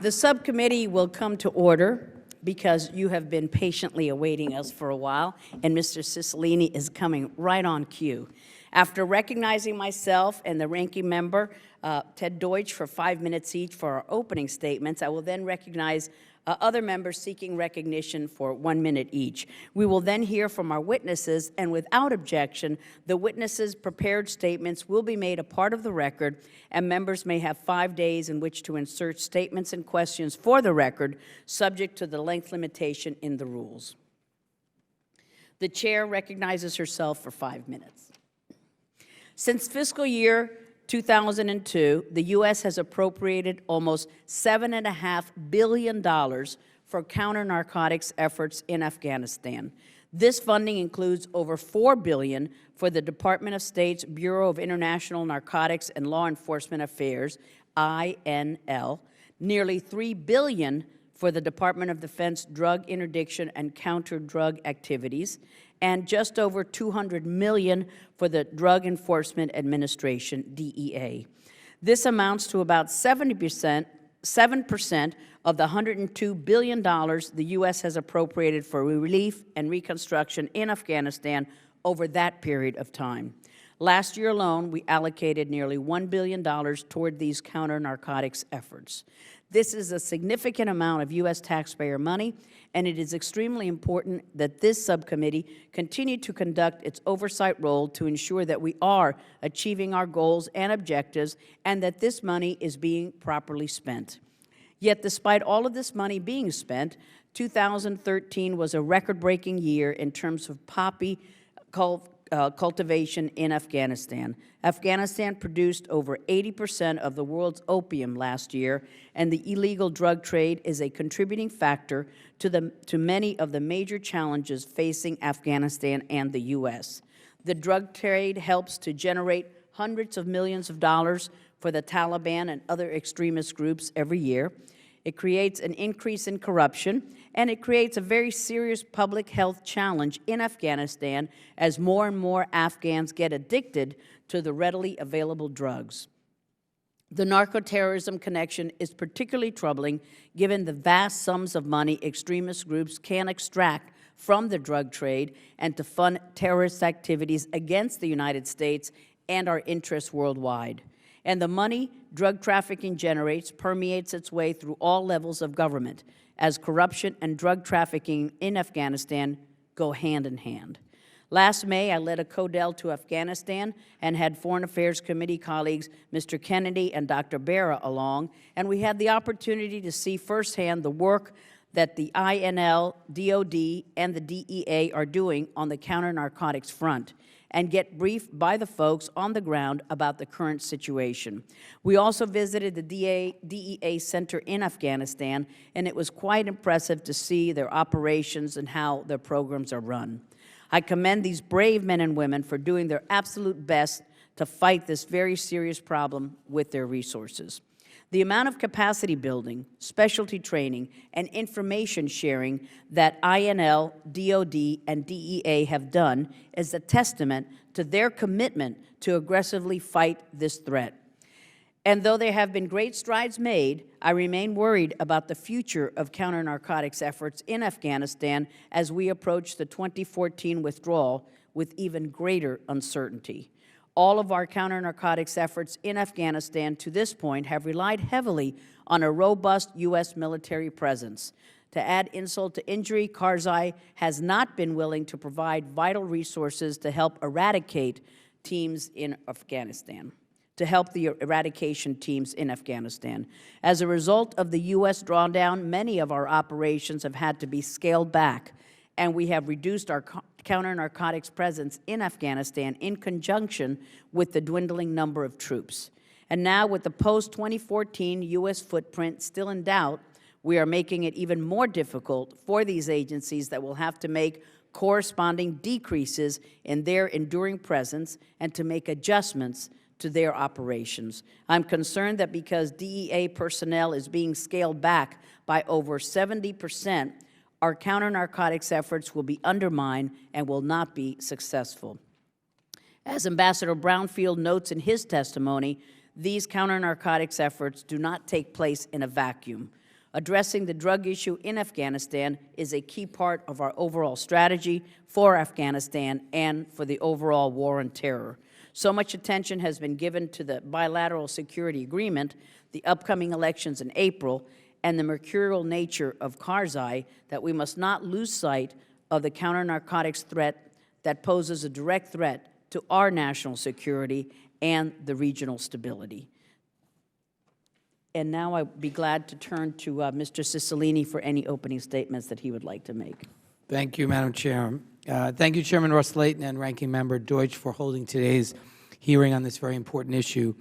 The subcommittee will come to order because you have been patiently awaiting us for a while, and Mr. Cicilline is coming right on cue. After recognizing myself and the ranking member, Ted Deutsch, for 5 minutes each for our opening statements, I will then recognize other members seeking recognition for 1 minute each. We will then hear from our witnesses, and without objection, the witnesses' prepared statements will be made a part of the record, and members may have 5 days in which to insert statements and questions for the record, subject to the length limitation in the rules. The chair recognizes herself for 5 minutes. Since fiscal year 2002, the U.S. has appropriated almost $7.5 billion for counter-narcotics efforts in Afghanistan. This funding includes over $4 billion for the Department of State's Bureau of International Narcotics and Law Enforcement Affairs, INL, nearly $3 billion for the Department of Defense Drug Interdiction and Counter-Drug Activities, and just over $200 million for the Drug Enforcement Administration, DEA. This amounts to about 7% of the $102 billion the U.S. has appropriated for relief and reconstruction in Afghanistan over that period of time. Last year alone, we allocated nearly $1 billion toward these counter-narcotics efforts. This is a significant amount of U.S. taxpayer money, and it is extremely important that this subcommittee continue to conduct its oversight role to ensure that we are achieving our goals and objectives and that this money is being properly spent. Yet, despite all of this money being spent, 2013 was a record-breaking year in terms of poppy cultivation in Afghanistan. Afghanistan produced over 80% of the world's opium last year, and the illegal drug trade is a contributing factor to many of the major challenges facing Afghanistan and the U.S. The drug trade helps to generate hundreds of millions of dollars for the Taliban and other extremist groups every year. It creates an increase in corruption, and it creates a very serious public health challenge in Afghanistan as more and more Afghans get addicted to the readily available drugs. The narco-terrorism connection is particularly troubling given the vast sums of money extremist groups can extract from the drug trade and to fund terrorist activities against the United States and our interests worldwide. And the money drug trafficking generates permeates its way through all levels of government, as corruption and drug trafficking in Afghanistan go hand in hand. Last May, I led a CODEL to Afghanistan and had Foreign Affairs Committee colleagues Mr. Kennedy and Dr. Berra along, and we had the opportunity to see firsthand the work that the INL, DOD, and the DEA are doing on the counter-narcotics front, and get briefed by the folks on the ground about the current situation. We also visited the DEA Center in Afghanistan, and it was quite impressive to see their operations and how their programs are run. I commend these brave men and women for doing their absolute best to fight this very serious problem with their resources. The amount of capacity building, specialty training, and information sharing that INL, DOD, and DEA have done is a testament to their commitment to aggressively fight this threat. And though there have been great strides made, I remain worried about the future of counter-narcotics efforts in Afghanistan as we approach the 2014 withdrawal with even greater uncertainty. All of our counter-narcotics efforts in Afghanistan to this point have relied heavily on a robust U.S. military presence. To add insult to injury, Karzai has not been willing to provide vital resources to help eradicate teams in Afghanistan, to help the eradication teams in Afghanistan. As a result of the U.S. drawdown, many of our operations have had to be scaled back, and we have reduced our counter-narcotics presence in Afghanistan in conjunction with the dwindling number of troops. And now, with the post-2014 U.S. footprint still in doubt, we are making it even more difficult for these agencies that will have to make corresponding decreases in their enduring presence and to make adjustments to their operations. I'm concerned that because DEA personnel is being scaled back by over 70%, our counter-narcotics efforts will be undermined and will not be successful. As Ambassador Brownfield notes in his testimony, these counter-narcotics efforts do not take place in a vacuum. Addressing the drug issue in Afghanistan is a key part of our overall strategy for Afghanistan and for the overall war on terror. So much attention has been given to the bilateral security agreement, the upcoming elections in April, and the mercurial nature of Karzai that we must not lose sight of the counter-narcotics threat that poses a direct threat to our national security and the regional stability. And now I'd be glad to turn to Mr. Cicilline for any opening statements that he would like to make. Thank you, Madam Chair. Thank you, Chairman Ros-Lehtinen and Ranking Member Deutsch, for holding today's hearing on this very important issue.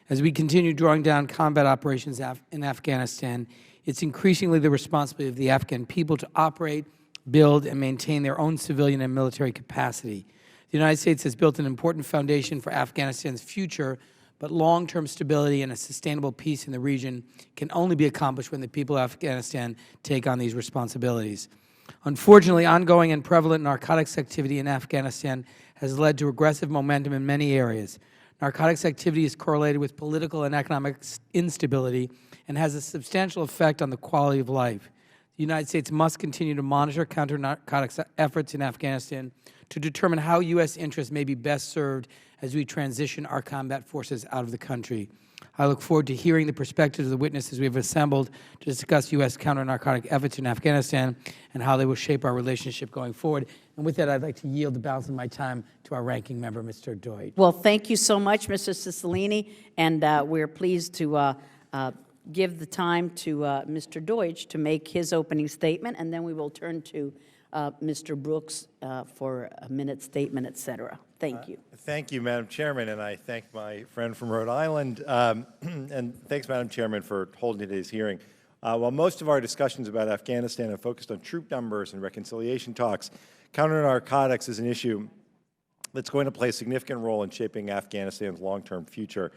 As we continue drawing down combat operations in Afghanistan, it's increasingly the responsibility of the Afghan people to operate, build, and maintain their own civilian and military capacity. The United States has built an important foundation for Afghanistan's future, but long-term stability and a sustainable peace in the region can only be accomplished when the people of Afghanistan take on these responsibilities. Unfortunately, ongoing and prevalent narcotics activity in Afghanistan has led to aggressive momentum in many areas. Narcotics activity is correlated with political and economic instability and has a substantial effect on the quality of life. The United States must continue to monitor counter-narcotics efforts in Afghanistan to determine how U.S. interests may be best served as we transition our combat forces out of the country. I look forward to hearing the perspectives of the witnesses we have assembled to discuss U.S. counter-narcotic efforts in Afghanistan and how they will shape our relationship going forward. And with that, I'd like to yield the balance of my time to our ranking member, Mr. Deutsch. Well, thank you so much, Mr. Cicilline, and we're pleased to give the time to Mr. Deutsch to make his opening statement, and then we will turn to Mr. Brooks for a minute statement, et cetera. Thank you. Thank you, Madam Chairman, and I thank my friend from Rhode Island. And thanks, Madam Chairman, for holding today's hearing. While most of our discussions about Afghanistan have focused on troop numbers and reconciliation talks, counter-narcotics is an issue that's going to play a significant role in shaping Afghanistan's long-term future.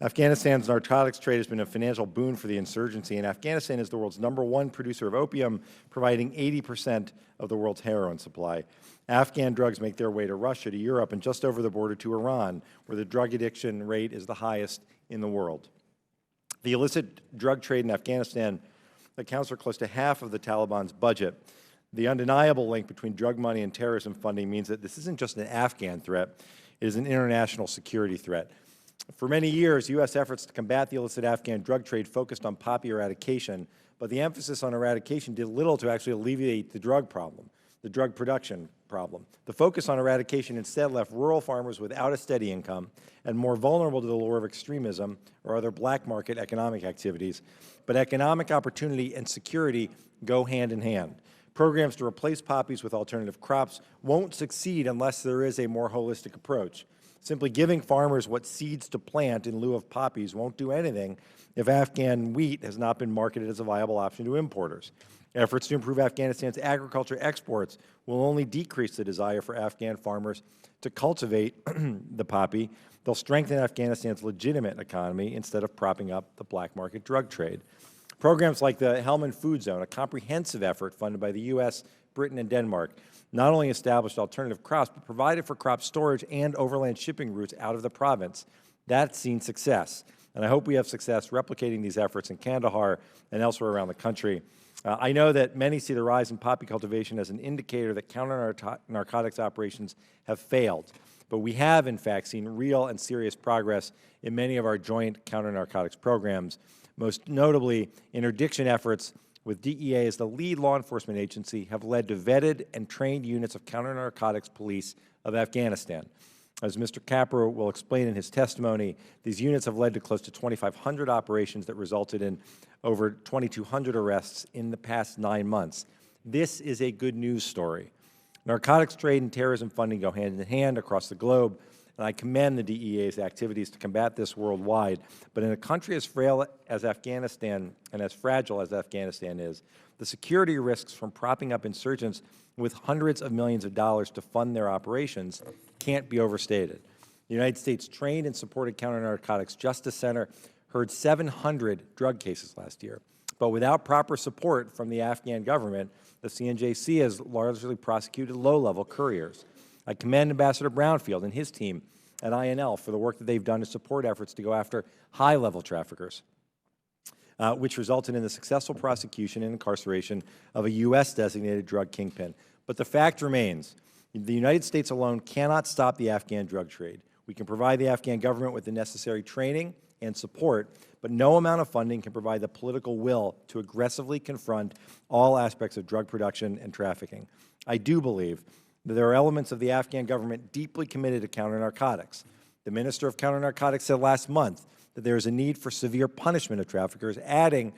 Afghanistan's narcotics trade has been a financial boon for the insurgency, and Afghanistan is the world's #1 producer of opium, providing 80% of the world's heroin supply. Afghan drugs make their way to Russia, to Europe, and just over the border to Iran, where the drug addiction rate is the highest in the world. The illicit drug trade in Afghanistan accounts for close to half of the Taliban's budget. The undeniable link between drug money and terrorism funding means that this isn't just an Afghan threat, it is an international security threat. For many years, U.S. efforts to combat the illicit Afghan drug trade focused on poppy eradication, but the emphasis on eradication did little to actually alleviate the drug problem, the drug production problem. The focus on eradication instead left rural farmers without a steady income and more vulnerable to the lure of extremism or other black market economic activities. But economic opportunity and security go hand in hand. Programs to replace poppies with alternative crops won't succeed unless there is a more holistic approach. Simply giving farmers what seeds to plant in lieu of poppies won't do anything if Afghan wheat has not been marketed as a viable option to importers. Efforts to improve Afghanistan's agriculture exports will only decrease the desire for Afghan farmers to cultivate the poppy. They'll strengthen Afghanistan's legitimate economy instead of propping up the black market drug trade. Programs like the Helmand Food Zone, a comprehensive effort funded by the U.S., Britain, and Denmark, not only established alternative crops, but provided for crop storage and overland shipping routes out of the province. That's seen success, and I hope we have success replicating these efforts in Kandahar and elsewhere around the country. I know that many see the rise in poppy cultivation as an indicator that counter-narcotics operations have failed, but we have, in fact, seen real and serious progress in many of our joint counter-narcotics programs, most notably interdiction efforts with DEA as the lead law enforcement agency have led to vetted and trained units of counter-narcotics police of Afghanistan. As Mr. Capper will explain in his testimony, these units have led to close to 2,500 operations that resulted in over 2,200 arrests in the past 9 months. This is a good news story. Narcotics trade and terrorism funding go hand in hand across the globe, and I commend the DEA's activities to combat this worldwide. But in a country as frail as Afghanistan and as fragile as Afghanistan is, the security risks from propping up insurgents with hundreds of millions of dollars to fund their operations can't be overstated. The United States trained and supported Counter-Narcotics Justice Center heard 700 drug cases last year. But without proper support from the Afghan government, the CNJC has largely prosecuted low-level couriers. I commend Ambassador Brownfield and his team at INL for the work that they've done to support efforts to go after high-level traffickers. which resulted in the successful prosecution and incarceration of a U.S.-designated drug kingpin. But the fact remains, the United States alone cannot stop the Afghan drug trade. We can provide the Afghan government with the necessary training and support, but no amount of funding can provide the political will to aggressively confront all aspects of drug production and trafficking. I do believe that there are elements of the Afghan government deeply committed to counter-narcotics. The Minister of Counter-Narcotics said last month that there is a need for severe punishment of traffickers, adding,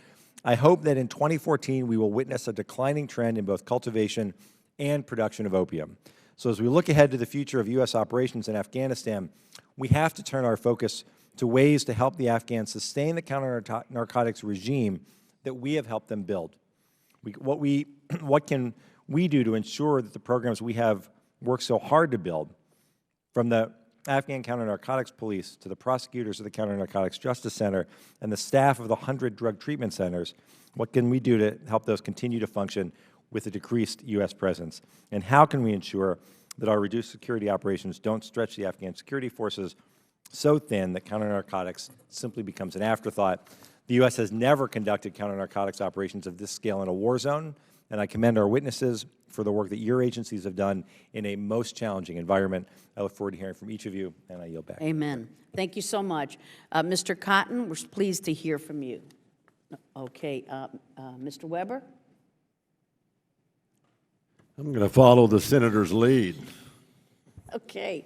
"I hope that in 2014 we will witness a declining trend in both cultivation and production of opium." So as we look ahead to the future of U.S. operations in Afghanistan, we have to turn our focus to ways to help the Afghans sustain the counter-narcotics regime that we have helped them build. What can we do to ensure that the programs we have worked so hard to build, from the Afghan Counter-Narcotics Police to the prosecutors of the Counter-Narcotics Justice Center and the staff of the 100 drug treatment centers, what can we do to help those continue to function with a decreased U.S. presence? And how can we ensure that our reduced security operations don't stretch the Afghan security forces so thin that counter-narcotics simply becomes an afterthought? The U.S. has never conducted counter-narcotics operations of this scale in a war zone, and I commend our witnesses for the work that your agencies have done in a most challenging environment. I look forward to hearing from each of you, and I yield back. Amen. Thank you so much. Mr. Cotton, we're pleased to hear from you. Okay, Mr. Weber? I'm going to follow the senator's lead. Okay,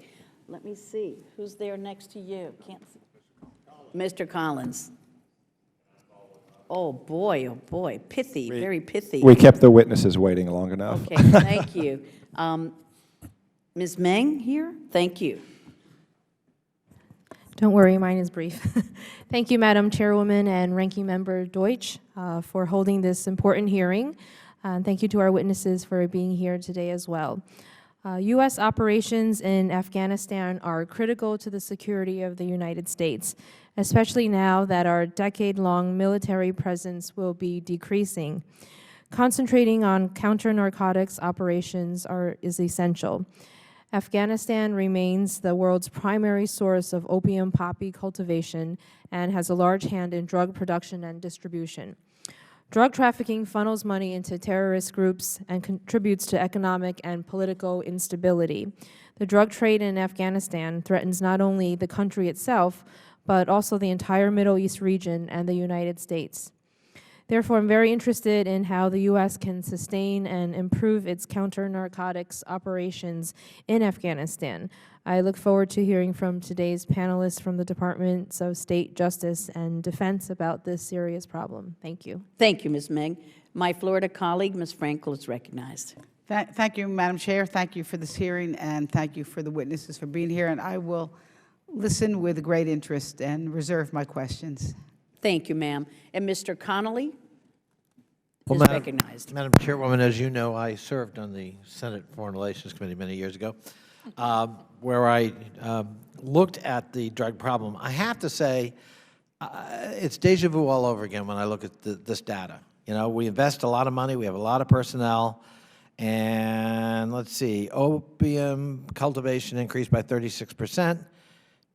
let me see. Who's there next to you? Can't see. Mr. Collins. Oh, boy, pithy, very pithy. We kept the witnesses waiting long enough. Okay, thank you. Ms. Meng here? Thank you. Don't worry, mine is brief. Thank you, Madam Chairwoman and Ranking Member Deutsch, for holding this important hearing. Thank you to our witnesses for being here today as well. U.S. operations in Afghanistan are critical to the security of the United States, especially now that our decade-long military presence will be decreasing. Concentrating on counter-narcotics operations is essential. Afghanistan remains the world's primary source of opium poppy cultivation and has a large hand in drug production and distribution. Drug trafficking funnels money into terrorist groups and contributes to economic and political instability. The drug trade in Afghanistan threatens not only the country itself, but also the entire Middle East region and the United States. Therefore, I'm very interested in how the U.S. can sustain and improve its counter-narcotics operations in Afghanistan. I look forward to hearing from today's panelists from the Departments of State, Justice, and Defense about this serious problem. Thank you. Thank you, Ms. Meng. My Florida colleague, Ms. Frankel, is recognized. Thank you, Madam Chair. Thank you for this hearing, and thank you for the witnesses for being here. And I will listen with great interest and reserve my questions. Thank you, ma'am. And Mr. Connolly is Madam, recognized. Madam Chairwoman, as you know, I served on the Senate Foreign Relations Committee many years ago, where I looked at the drug problem. I have to say, it's deja vu all over again when I look at this data. You know, we invest a lot of money, we have a lot of personnel, and let's see, opium cultivation increased by 36%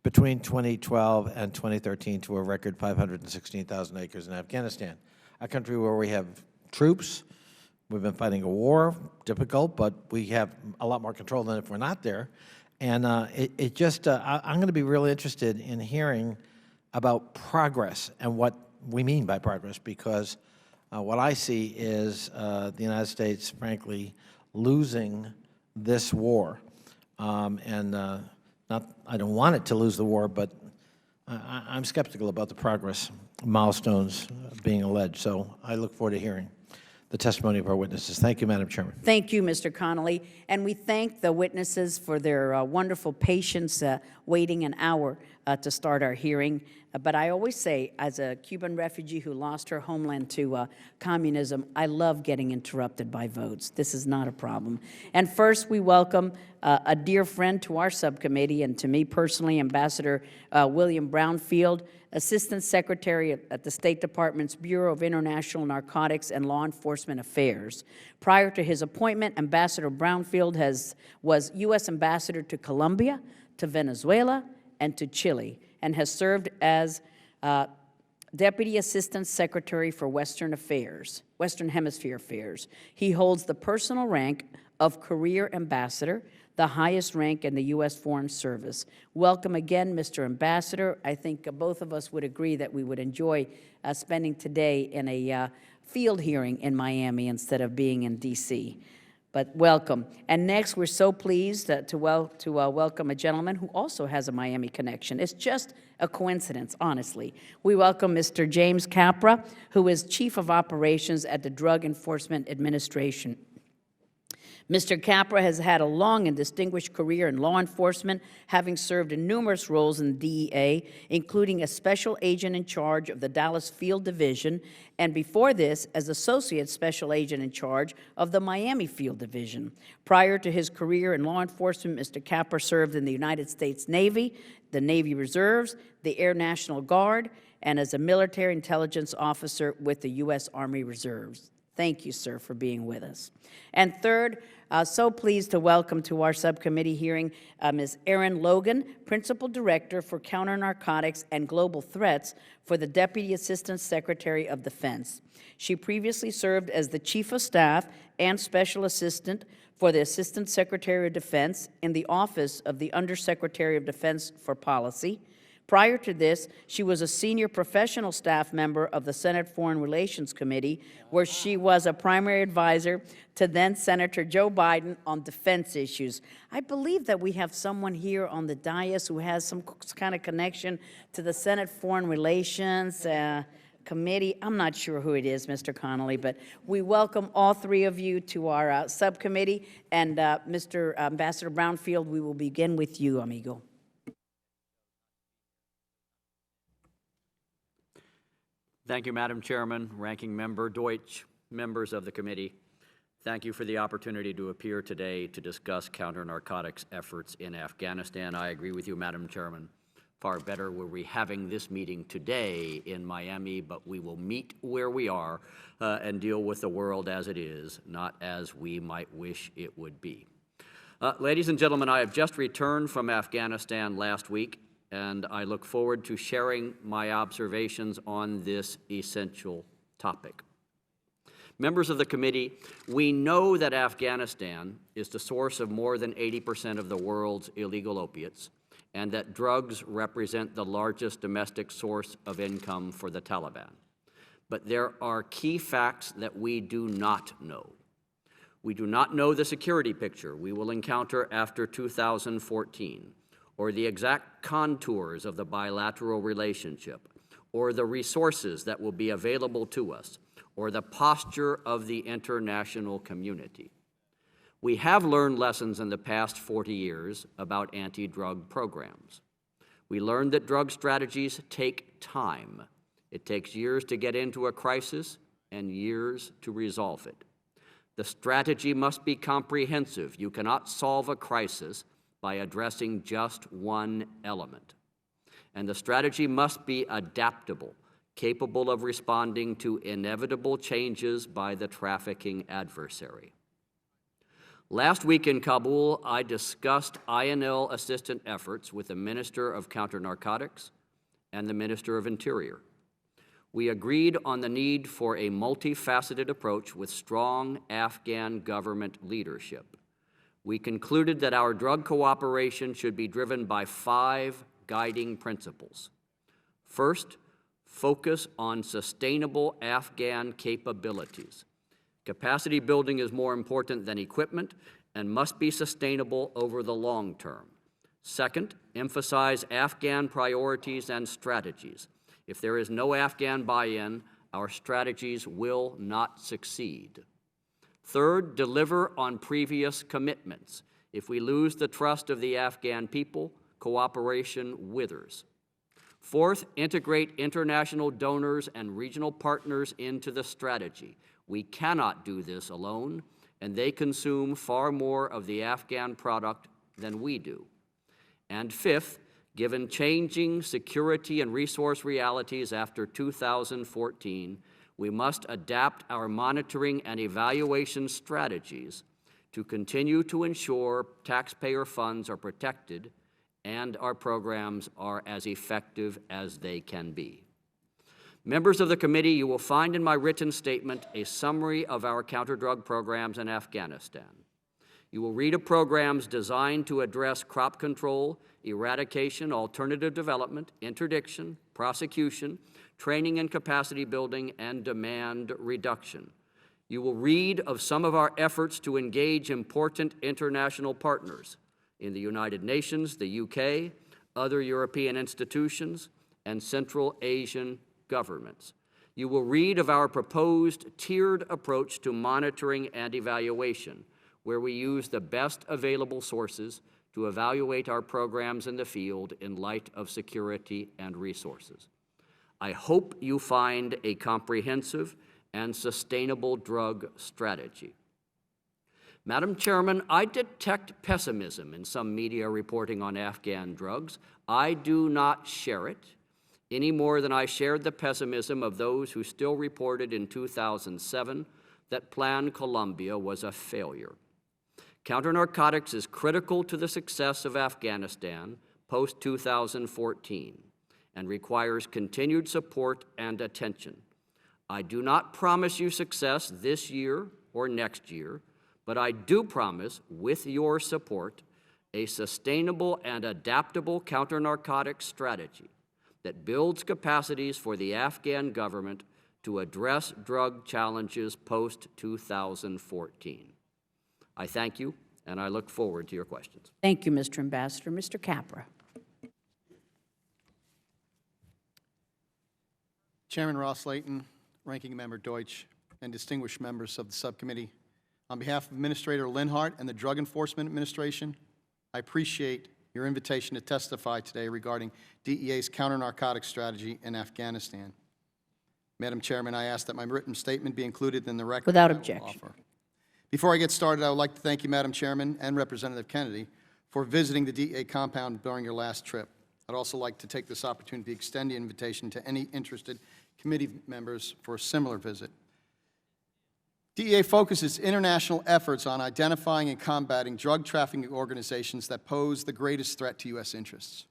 between 2012 and 2013 to a record 516,000 acres in Afghanistan, a country where we have troops. We've been fighting a war, difficult, but we have a lot more control than if we're not there. And I'm going to be really interested in hearing about progress and what we mean by progress, because what I see is the United States, frankly, losing this war. I don't want it to lose the war, but I'm skeptical about the progress milestones being alleged. So I look forward to hearing the testimony of our witnesses. Thank you, Madam Chairman. Thank you, Mr. Connolly. And we thank the witnesses for their wonderful patience waiting an hour to start our hearing. But I always say, as a Cuban refugee who lost her homeland to communism, I love getting interrupted by votes. This is not a problem. And first, we welcome a dear friend to our subcommittee, and to me personally, Ambassador William Brownfield, Assistant Secretary at the State Department's Bureau of International Narcotics and Law Enforcement Affairs. Prior to his appointment, Ambassador Brownfield was U.S. Ambassador to Colombia, to Venezuela, and to Chile, and has served as Deputy Assistant Secretary for Western Hemisphere Affairs. He holds the personal rank of Career Ambassador, the highest rank in the U.S. Foreign Service. Welcome again, Mr. Ambassador. I think both of us would agree that we would enjoy spending today in a field hearing in Miami instead of being in D.C. But welcome. And next, we're so pleased to welcome a gentleman who also has a Miami connection. It's just a coincidence, honestly. We welcome Mr. James Capra, who is Chief of Operations at the Drug Enforcement Administration. Mr. Capra has had a long and distinguished career in law enforcement, having served in numerous roles in the DEA, including as special agent in charge of the Dallas Field Division, and before this, as associate special agent in charge of the Miami Field Division. Prior to his career in law enforcement, Mr. Capra served in the United States Navy, the Navy Reserves, the Air National Guard, and as a military intelligence officer with the U.S. Army Reserves. Thank you, sir, for being with us. And third, so pleased to welcome to our subcommittee hearing Ms. Erin Logan, Principal Director for Counternarcotics and Global Threats for the Deputy Assistant Secretary of Defense. She previously served as the Chief of Staff and Special Assistant for the Assistant Secretary of Defense in the Office of the Undersecretary of Defense for Policy. Prior to this, she was a senior professional staff member of the Senate Foreign Relations Committee, where she was a primary advisor to then Senator Joe Biden on defense issues. I believe that we have someone here on the dais who has some kind of connection to the Senate Foreign Relations Committee. I'm not sure who it is, Mr. Connolly, but we welcome all three of you to our subcommittee. And Mr. Ambassador Brownfield, we will begin with you, amigo. Thank you, Madam Chairman, Ranking Member Deutsch, members of the committee. Thank you for the opportunity to appear today to discuss counter-narcotics efforts in Afghanistan. I agree with you, Madam Chairman. Far better were we having this meeting today in Miami, but we will meet where we are and deal with the world as it is, not as we might wish it would be. Ladies and gentlemen, I have just returned from Afghanistan last week, and I look forward to sharing my observations on this essential topic. Members of the committee, we know that Afghanistan is the source of more than 80% of the world's illegal opiates, and that drugs represent the largest domestic source of income for the Taliban. But there are key facts that we do not know. We do not know the security picture we will encounter after 2014, or the exact contours of the bilateral relationship, or the resources that will be available to us, or the posture of the international community. We have learned lessons in the past 40 years about anti-drug programs. We learned that drug strategies take time. It takes years to get into a crisis and years to resolve it. The strategy must be comprehensive. You cannot solve a crisis by addressing just one element. And the strategy must be adaptable, capable of responding to inevitable changes by the trafficking adversary. Last week in Kabul, I discussed INL assistant efforts with the Minister of Counternarcotics and the Minister of Interior. We agreed on the need for a multifaceted approach with strong Afghan government leadership. We concluded that our drug cooperation should be driven by 5 guiding principles. First, focus on sustainable Afghan capabilities. Capacity building is more important than equipment and must be sustainable over the long term. Second, emphasize Afghan priorities and strategies. If there is no Afghan buy-in, our strategies will not succeed. Third, deliver on previous commitments. If we lose the trust of the Afghan people, cooperation withers. Fourth, integrate international donors and regional partners into the strategy. We cannot do this alone, and they consume far more of the Afghan product than we do. And fifth, given changing security and resource realities after 2014, we must adapt our monitoring and evaluation strategies to continue to ensure taxpayer funds are protected and our programs are as effective as they can be. Members of the committee, you will find in my written statement a summary of our counter-drug programs in Afghanistan. You will read of programs designed to address crop control, eradication, alternative development, interdiction, prosecution, training and capacity building, and demand reduction. You will read of some of our efforts to engage important international partners in the United Nations, the UK, other European institutions, and Central Asian governments. You will read of our proposed tiered approach to monitoring and evaluation, where we use the best available sources to evaluate our programs in the field in light of security and resources. I hope you find a comprehensive and sustainable drug strategy. Madam Chairman, I detect pessimism in some media reporting on Afghan drugs. I do not share it, any more than I shared the pessimism of those who still reported in 2007 that Plan Colombia was a failure. Counternarcotics is critical to the success of Afghanistan post-2014 and requires continued support and attention. I do not promise you success this year or next year, but I do promise, with your support, a sustainable and adaptable counter-narcotics strategy that builds capacities for the Afghan government to address drug challenges post-2014. I thank you, and I look forward to your questions. Thank you, Mr. Ambassador. Mr. Capra. Chairman Ros-Lehtinen, Ranking Member Deutsch, and distinguished members of the subcommittee, on behalf of Administrator Linhart and the Drug Enforcement Administration, I appreciate your invitation to testify today regarding DEA's counter-narcotics strategy in Afghanistan. Madam Chairman, I ask that my written statement be included in the record. Without that I will objection. offer. Before I get started, I would like to thank you, Madam Chairman and Representative Kennedy, for visiting the DEA compound during your last trip. I'd also like to take this opportunity to extend the invitation to any interested committee members for a similar visit. DEA focuses international efforts on identifying and combating drug trafficking organizations that pose the greatest threat to U.S. interests.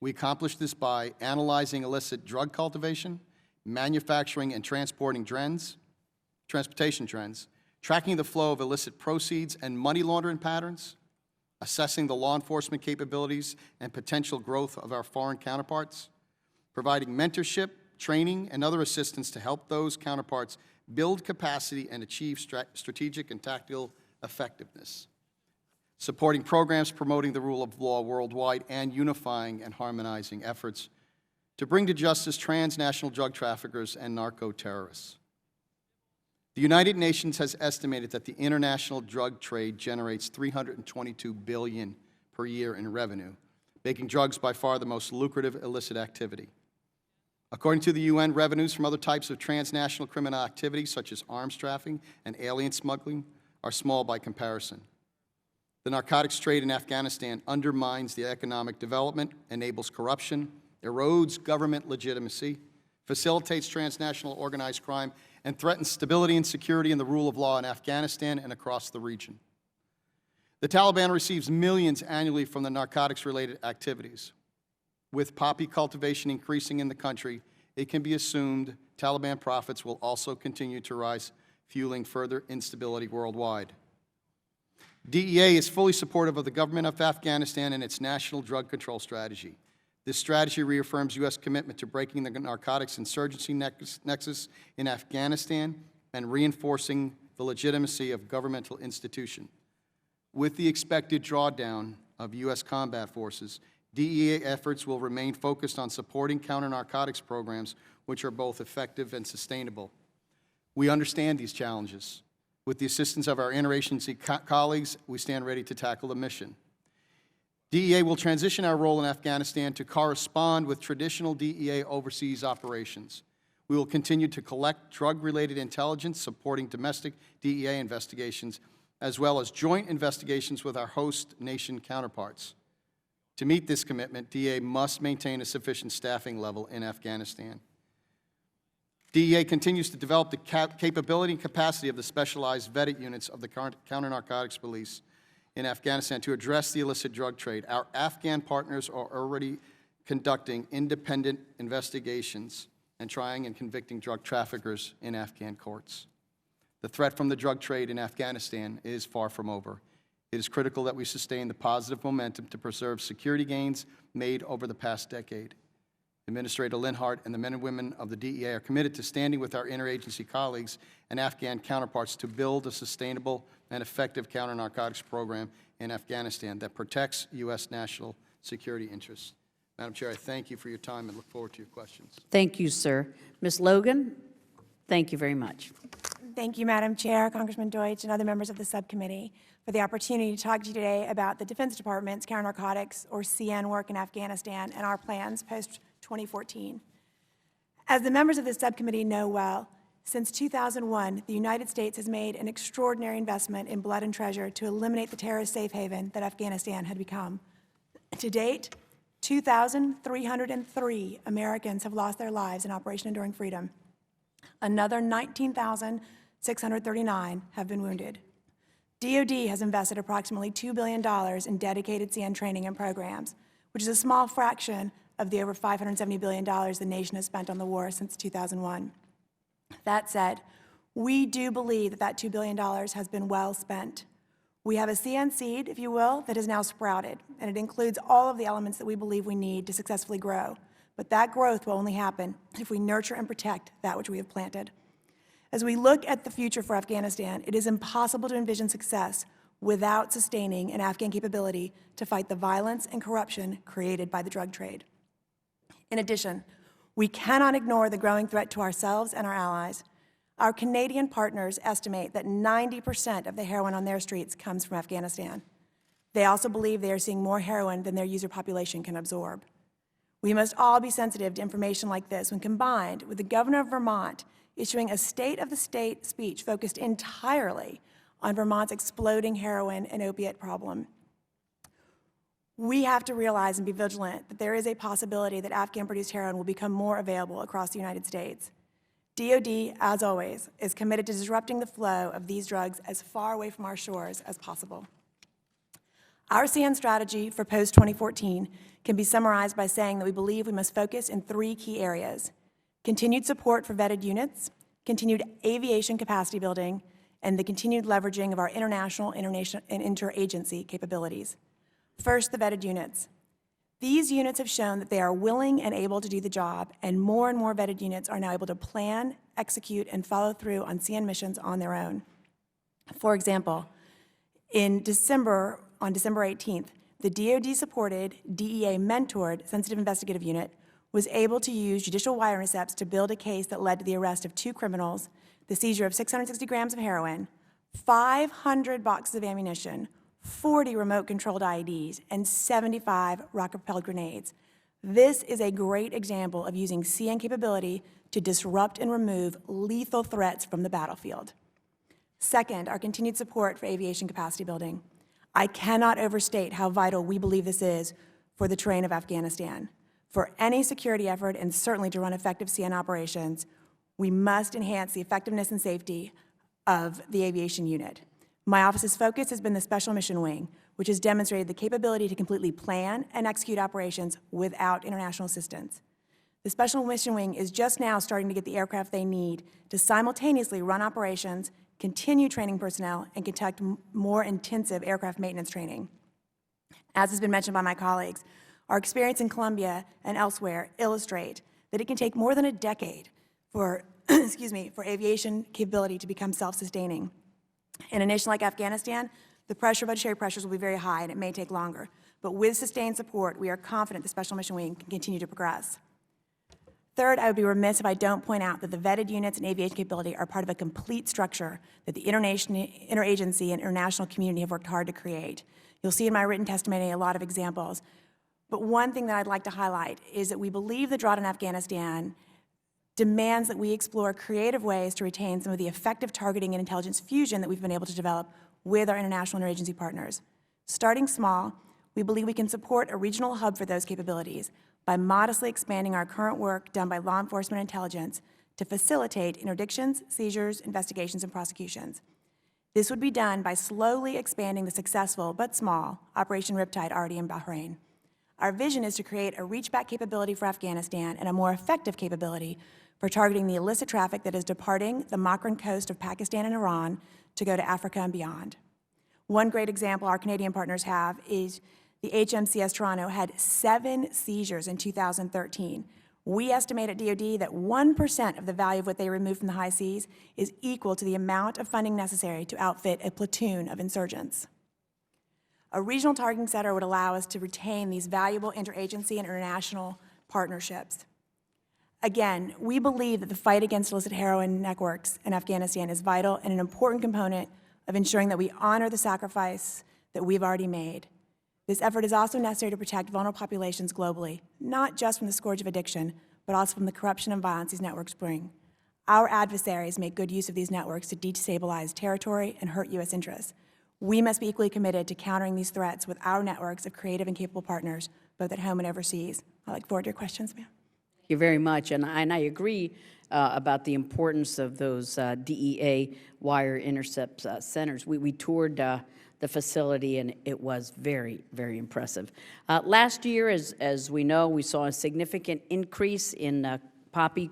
We accomplish this by analyzing illicit drug cultivation, manufacturing and transportation trends, tracking the flow of illicit proceeds and money laundering patterns, assessing the law enforcement capabilities and potential growth of our foreign counterparts, providing mentorship, training, and other assistance to help those counterparts build capacity and achieve strategic and tactical effectiveness, supporting programs promoting the rule of law worldwide, and unifying and harmonizing efforts to bring to justice transnational drug traffickers and narco-terrorists. The United Nations has estimated that the international drug trade generates $322 billion per year in revenue, making drugs by far the most lucrative illicit activity. According to the UN, revenues from other types of transnational criminal activities, such as arms trafficking and alien smuggling, are small by comparison. The narcotics trade in Afghanistan undermines the economic development, enables corruption, erodes government legitimacy, facilitates transnational organized crime, and threatens stability and security and the rule of law in Afghanistan and across the region. The Taliban receives millions annually from the narcotics-related activities. With poppy cultivation increasing in the country, it can be assumed Taliban profits will also continue to rise, fueling further instability worldwide. DEA is fully supportive of the government of Afghanistan and its national drug control strategy. This strategy reaffirms U.S. commitment to breaking the narcotics insurgency nexus in Afghanistan and reinforcing the legitimacy of governmental institutions. With the expected drawdown of U.S. combat forces, DEA efforts will remain focused on supporting counter-narcotics programs which are both effective and sustainable. We understand these challenges. With the assistance of our interagency colleagues, we stand ready to tackle the mission. DEA will transition our role in Afghanistan to correspond with traditional DEA overseas operations. We will continue to collect drug-related intelligence supporting domestic DEA investigations, as well as joint investigations with our host nation counterparts. To meet this commitment, DEA must maintain a sufficient staffing level in Afghanistan. DEA continues to develop the capability and capacity of the specialized vetted units of the counter-narcotics police in Afghanistan to address the illicit drug trade. Our Afghan partners are already conducting independent investigations and trying and convicting drug traffickers in Afghan courts. The threat from the drug trade in Afghanistan is far from over. It is critical that we sustain the positive momentum to preserve security gains made over the past decade. Administrator Linhart and the men and women of the DEA are committed to standing with our interagency colleagues and Afghan counterparts to build a sustainable and effective counter-narcotics program in Afghanistan that protects U.S. national security interests. Madam Chair, I thank you for your time and look forward to your questions. Thank you, sir. Ms. Logan, thank you very much. Thank you, Madam Chair, Congressman Deutsch, and other members of the subcommittee for the opportunity to talk to you today about the Defense Department's counter-narcotics, or CN, work in Afghanistan and our plans post-2014. As the members of this subcommittee know well, since 2001, the United States has made an extraordinary investment in blood and treasure to eliminate the terrorist safe haven that Afghanistan had become. To date, 2,303 Americans have lost their lives in Operation Enduring Freedom. Another 19,639 have been wounded. DoD has invested approximately $2 billion in dedicated CN training and programs, which is a small fraction of the over $570 billion the nation has spent on the war since 2001. That said, we do believe that $2 billion has been well spent. We have a CN seed, if you will, that has now sprouted, and it includes all of the elements that we believe we need to successfully grow. But that growth will only happen if we nurture and protect that which we have planted. As we look at the future for Afghanistan, it is impossible to envision success without sustaining an Afghan capability to fight the violence and corruption created by the drug trade. In addition, we cannot ignore the growing threat to ourselves and our allies. Our Canadian partners estimate that 90% of the heroin on their streets comes from Afghanistan. They also believe they are seeing more heroin than their user population can absorb. We must all be sensitive to information like this when combined with the governor of Vermont issuing a State of the State speech focused entirely on Vermont's exploding heroin and opiate problem. We have to realize and be vigilant that there is a possibility that Afghan-produced heroin will become more available across the United States. DoD, as always, is committed to disrupting the flow of these drugs as far away from our shores as possible. Our CN strategy for post-2014 can be summarized by saying that we believe we must focus in 3 key areas: continued support for vetted units, continued aviation capacity building, and the continued leveraging of our international and interagency capabilities. First, the vetted units. These units have shown that they are willing and able to do the job, and more vetted units are now able to plan, execute, and follow through on CN missions on their own. For example, on December 18th, the DoD-supported, DEA-mentored Sensitive Investigative Unit was able to use judicial wire intercepts to build a case that led to the arrest of 2 criminals, the seizure of 660 grams of heroin, 500 boxes of ammunition, 40 remote-controlled IEDs, and 75 rocket-propelled grenades. This is a great example of using CN capability to disrupt and remove lethal threats from the battlefield. Second, our continued support for aviation capacity building. I cannot overstate how vital we believe this is for the terrain of Afghanistan. For any security effort, and certainly to run effective CN operations, we must enhance the effectiveness and safety of the aviation unit. My office's focus has been the Special Mission Wing, which has demonstrated the capability to completely plan and execute operations without international assistance. The Special Mission Wing is just now starting to get the aircraft they need to simultaneously run operations, continue training personnel, and conduct more intensive aircraft maintenance training. As has been mentioned by my colleagues, our experience in Colombia and elsewhere illustrate that it can take more than a decade for, for aviation capability to become self-sustaining. In a nation like Afghanistan, the budgetary pressures will be very high and it may take longer. But with sustained support, we are confident the Special Mission Wing can continue to progress. Third, I would be remiss if I don't point out that the vetted units and aviation capability are part of a complete structure that the interagency and international community have worked hard to create. You'll see in my written testimony a lot of examples. But one thing that I'd like to highlight is that we believe the drought in Afghanistan demands that we explore creative ways to retain some of the effective targeting and intelligence fusion that we've been able to develop with our international interagency partners. Starting small, we believe we can support a regional hub for those capabilities by modestly expanding our current work done by law enforcement intelligence to facilitate interdictions, seizures, investigations, and prosecutions. This would be done by slowly expanding the successful but small Operation Riptide already in Bahrain. Our vision is to create a reach-back capability for Afghanistan and a more effective capability for targeting the illicit traffic that is departing the Makran coast of Pakistan and Iran to go to Africa and beyond. One great example our Canadian partners have is the HMCS Toronto had 7 seizures in 2013. We estimate at DoD that 1% of the value of what they removed from the high seas is equal to the amount of funding necessary to outfit a platoon of insurgents. A regional targeting center would allow us to retain these valuable interagency and international partnerships. Again, we believe that the fight against illicit heroin networks in Afghanistan is vital and an important component of ensuring that we honor the sacrifice that we've already made. This effort is also necessary to protect vulnerable populations globally, not just from the scourge of addiction, but also from the corruption and violence these networks bring. Our adversaries make good use of these networks to destabilize territory and hurt U.S. interests. We must be equally committed to countering these threats with our networks of creative and capable partners, both at home and overseas. I look forward to your questions, ma'am. Thank you very much, and I agree about the importance of those DEA wire intercept centers. We toured the facility, and it was very, very impressive. Last year, as we know, we saw a significant increase in poppy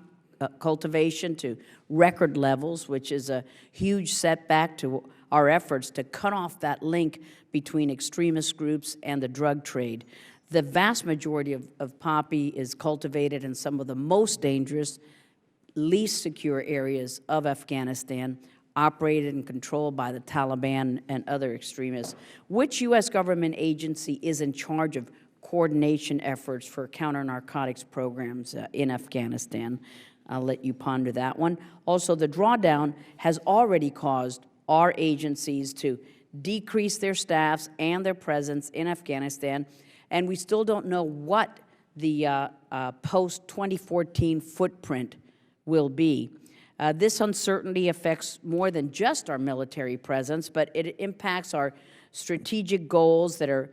cultivation to record levels, which is a huge setback to our efforts to cut off that link between extremist groups and the drug trade. The vast majority of poppy is cultivated in some of the most dangerous, least secure areas of Afghanistan, operated and controlled by the Taliban and other extremists. Which U.S. government agency is in charge of coordination efforts for counter-narcotics programs in Afghanistan? I'll let you ponder that one. Also, the drawdown has already caused our agencies to decrease their staffs and their presence in Afghanistan, and we still don't know what the post-2014 footprint will be. This uncertainty affects more than just our military presence, but it impacts our strategic goals that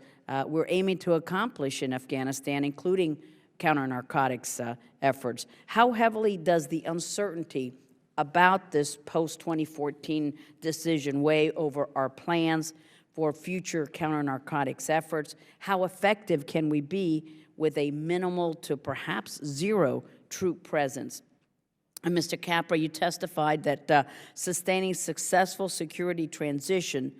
we're aiming to accomplish in Afghanistan, including counter-narcotics efforts. How heavily does the uncertainty about this post-2014 decision weigh over our plans for future counter-narcotics efforts? How effective can we be with a minimal to perhaps zero troop presence? And Mr. Capra, you testified that sustaining successful security transition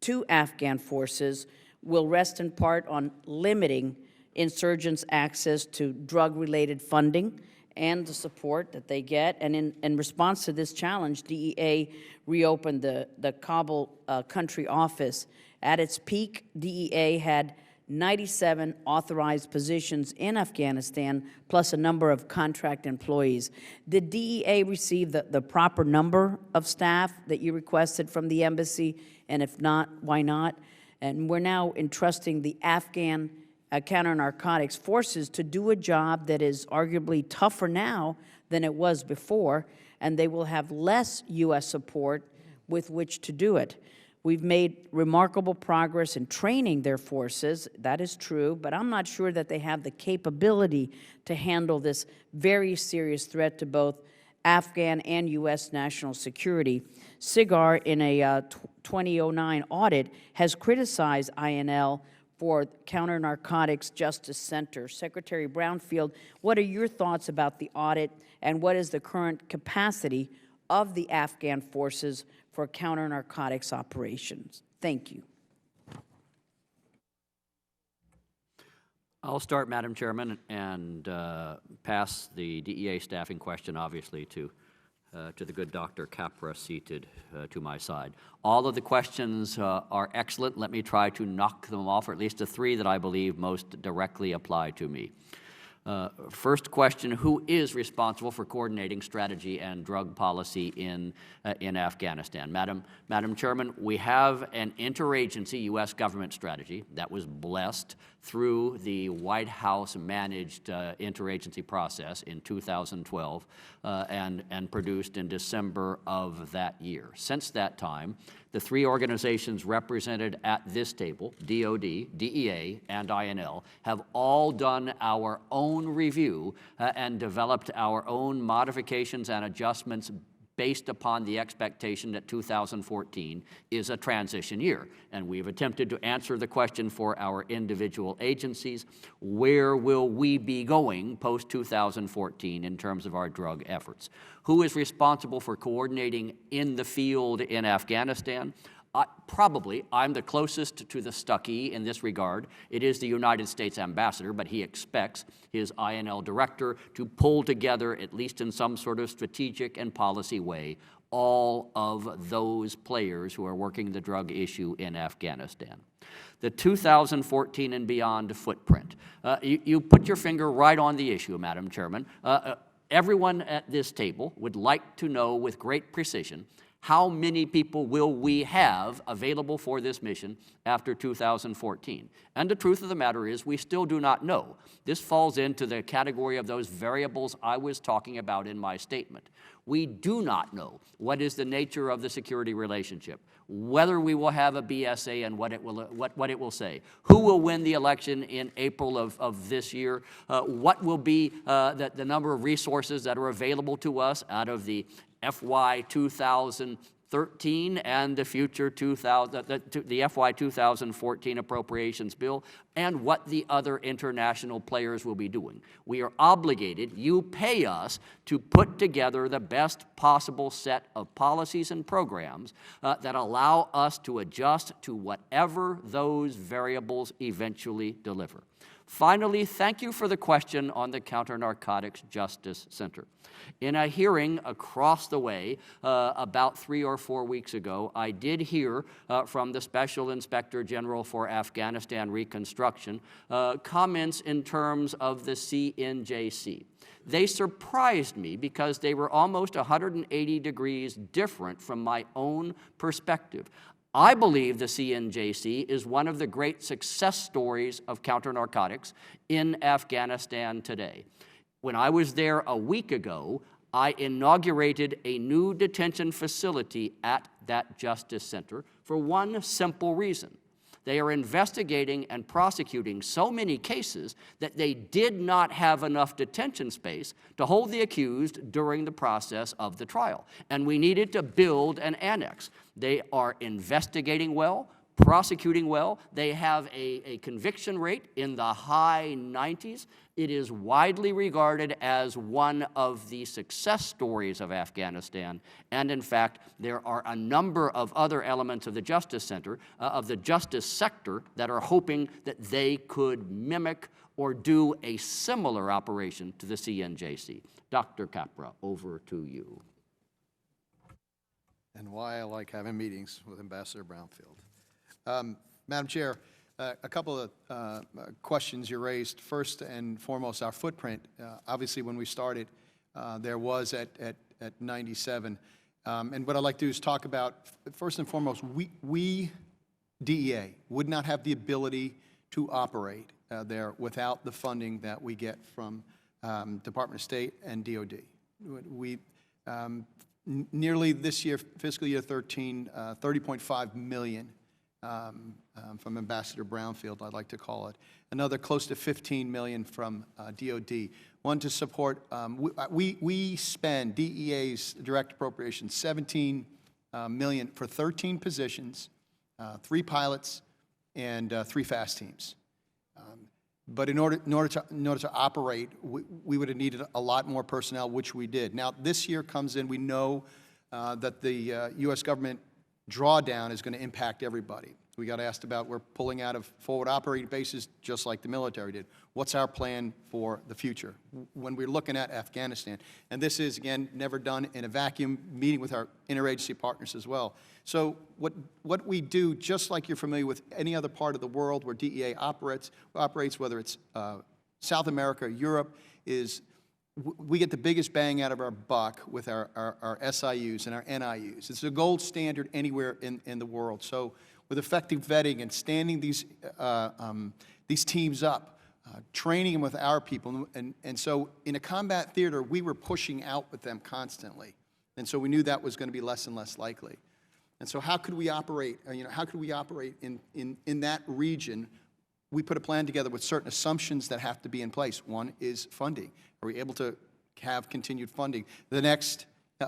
to Afghan forces will rest in part on limiting insurgents' access to drug-related funding and the support that they get. And in response to this challenge, DEA reopened the Kabul country office. At its peak, DEA had 97 authorized positions in Afghanistan, plus a number of contract employees. Did DEA receive the proper number of staff that you requested from the embassy? And if not, why not? And we're now entrusting the Afghan counter-narcotics forces to do a job that is arguably tougher now than it was before, and they will have less U.S. support with which to do it. We've made remarkable progress in training their forces, that is true, but I'm not sure that they have the capability to handle this very serious threat to both Afghan and U.S. national security. SIGAR, in a 2009 audit, has criticized INL for Counter-Narcotics Justice Center. Secretary Brownfield, what are your thoughts about the audit, and what is the current capacity of the Afghan forces for counter-narcotics operations? Thank you. I'll start, Madam Chairman, and pass the DEA staffing question, obviously, to the good Dr. Capra seated to my side. All of the questions are excellent. Let me try to knock them off, or at least the three that I believe most directly apply to me. First question, who is responsible for coordinating strategy and drug policy in Afghanistan? Madam Chairman, we have an interagency U.S. government strategy that was blessed through the White House managed interagency process in 2012 and produced in December of that year. Since that time, the three organizations represented at this table, DOD, DEA, and INL, have all done our own review and developed our own modifications and adjustments based upon the expectation that 2014 is a transition year. And we've attempted to answer the question for our individual agencies: where will we be going post-2014 in terms of our drug efforts? Who is responsible for coordinating in the field in Afghanistan? Probably, I'm the closest to the Stuckey in this regard. It is the United States ambassador, but he expects his INL director to pull together, at least in some sort of strategic and policy way, all of those players who are working the drug issue in Afghanistan. The 2014 and beyond footprint. You put your finger right on the issue, Madam Chairman. Everyone at this table would like to know with great precision how many people will we have available for this mission after 2014? And the truth of the matter is we still do not know. This falls into the category of those variables I was talking about in my statement. We do not know what is the nature of the security relationship, whether we will have a BSA and what it will say, who will win the election in April of this year, what will be the number of resources that are available to us out of the FY 2013 and the future the FY 2014 appropriations bill, and what the other international players will be doing. We are obligated, you pay us, to put together the best possible set of policies and programs that allow us to adjust to whatever those variables eventually deliver. Finally, thank you for the question on the Counternarcotics Justice Center. In a hearing across the way about 3 or 4 weeks ago, I did hear from the Special Inspector General for Afghanistan Reconstruction comments in terms of the CNJC. They surprised me because they were almost 180 degrees different from my own perspective. I believe the CNJC is one of the great success stories of counternarcotics in Afghanistan today. When I was there a week ago, I inaugurated a new detention facility at that Justice Center for one simple reason. They are investigating and prosecuting so many cases that they did not have enough detention space to hold the accused during the process of the trial. And we needed to build an annex. They are investigating well, prosecuting well. They have a conviction rate in the high 90s. It is widely regarded as one of the success stories of Afghanistan. And in fact, there are a number of other elements of the Justice Center, of the justice sector, that are hoping that they could mimic or do a similar operation to the CNJC. Dr. Capra, over to you. And why I like having meetings with Ambassador Brownfield. Madam Chair, a couple of questions you raised. First and foremost, our footprint. Obviously, when we started, there was at 97. And what I'd like to do is talk about, first and foremost, we DEA, would not have the ability to operate there without the funding that we get from Department of State and DOD. We nearly this year, fiscal year 13, $30.5 million. From Ambassador Brownfield, I'd like to call it. Another close to $15 million from DOD. One to support, we spend, DEA's direct appropriation, $17 million for 13 positions, 3 pilots, and 3 fast teams. But in order to operate, we would have needed a lot more personnel, which we did. Now, this year comes in, we know that the U.S. government drawdown is going to impact everybody. We got asked about, we're pulling out of forward operating bases just like the military did. What's our plan for the future? When we're looking at Afghanistan, and this is, again, never done in a vacuum, meeting with our interagency partners as well. So what we do, just like you're familiar with any other part of the world where DEA operates, whether it's South America, Europe, is we get the biggest bang out of our buck with our SIUs and our NIUs. It's the gold standard anywhere in the world. So with effective vetting and standing these teams up, training them with our people, and so in a combat theater, we were pushing out with them constantly. And so we knew that was going to be less and less likely. And so how could we operate, how could we operate in that region? We put a plan together with certain assumptions that have to be in place. One is funding. Are we able to have continued funding? The next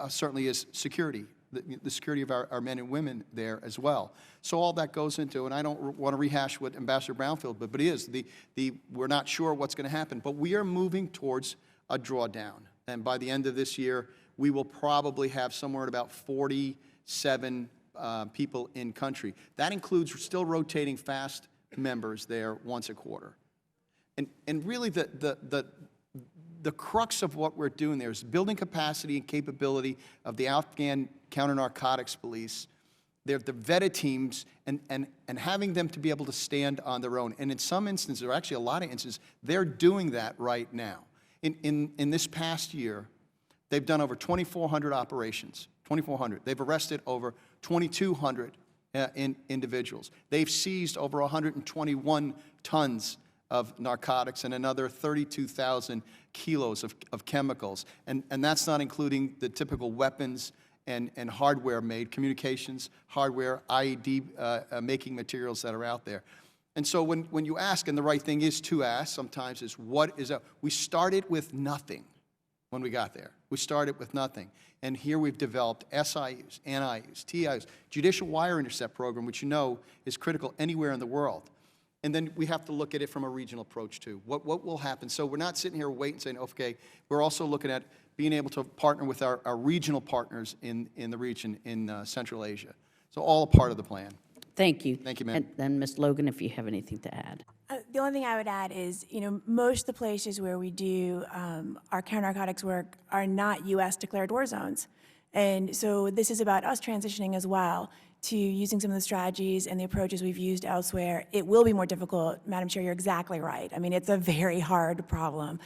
certainly is security, the security of our men and women there as well. So all that goes into, and I don't want to rehash what Ambassador Brownfield, but it is, we're not sure what's going to happen, but we are moving towards a drawdown. And by the end of this year, we will probably have somewhere at about 47 people in country. That includes still rotating fast members there once a quarter. And really the crux of what we're doing there is building capacity and capability of the Afghan counter-narcotics police, the vetted teams, and having them to be able to stand on their own. And in some instances, or actually a lot of instances, they're doing that right now. In this past year, they've done over 2,400 operations, 2,400. They've arrested over 2,200 individuals. They've seized over 121 tons of narcotics and another 32,000 kilos of chemicals. And that's not including the typical weapons and hardware made, communications, hardware, IED making materials that are out there. And so when you ask, and the right thing is to ask sometimes, is what is up? We started with nothing when we got there. We started with nothing. And here we've developed SIUs, NIUs, TIUs, Judicial Wire Intercept Program, which you know is critical anywhere in the world. And then we have to look at it from a regional approach too. What will happen? So we're not sitting here waiting saying, okay, we're also looking at being able to partner with our regional partners in the region in Central Asia. So all a part of the plan. Thank you. Thank you, ma'am. And then, Ms. Logan, if you have anything to add. The only thing I would add is, most of the places where we do our counter-narcotics work are not U.S. declared war zones. And so this is about us transitioning as well to using some of the strategies and the approaches we've used elsewhere. It will be more difficult. Madam Chair, you're exactly right. I mean, it's a very hard problem.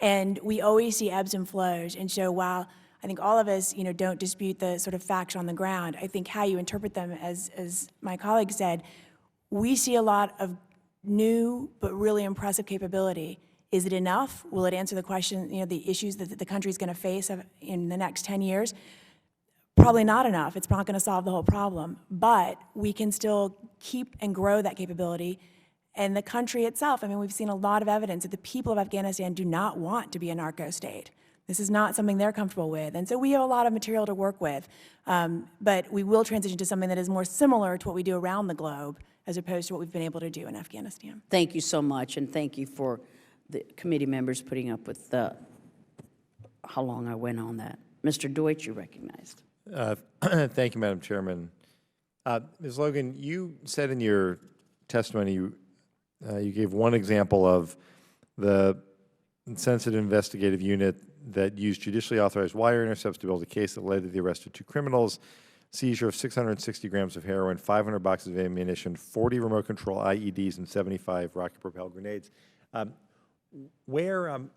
And we always see ebbs and flows. And so while I think all of us, don't dispute the sort of facts on the ground, I think how you interpret them, as my colleague said, we see a lot of new but really impressive capability. Is it enough? Will it answer the question, the issues that the country is going to face in the next 10 years? Probably not enough. It's not going to solve the whole problem. But we can still keep and grow that capability. And the country itself, we've seen a lot of evidence that the people of Afghanistan do not want to be a narco state. This is not something they're comfortable with. And so we have a lot of material to work with. But we will transition to something that is more similar to what we do around the globe as opposed to what we've been able to do in Afghanistan. Thank you so much, and thank you for the committee members putting up with how long I went on that. Mr. Deutsch, you're recognized. Thank you, Madam Chairman. Ms. Logan, you said in your testimony, you gave one example of the sensitive investigative unit that used judicially authorized wire intercepts to build a case that led to the arrest of 2 criminals, seizure of 660 grams of heroin, 500 boxes of ammunition, 40 remote control IEDs, and 75 rocket-propelled grenades. Where do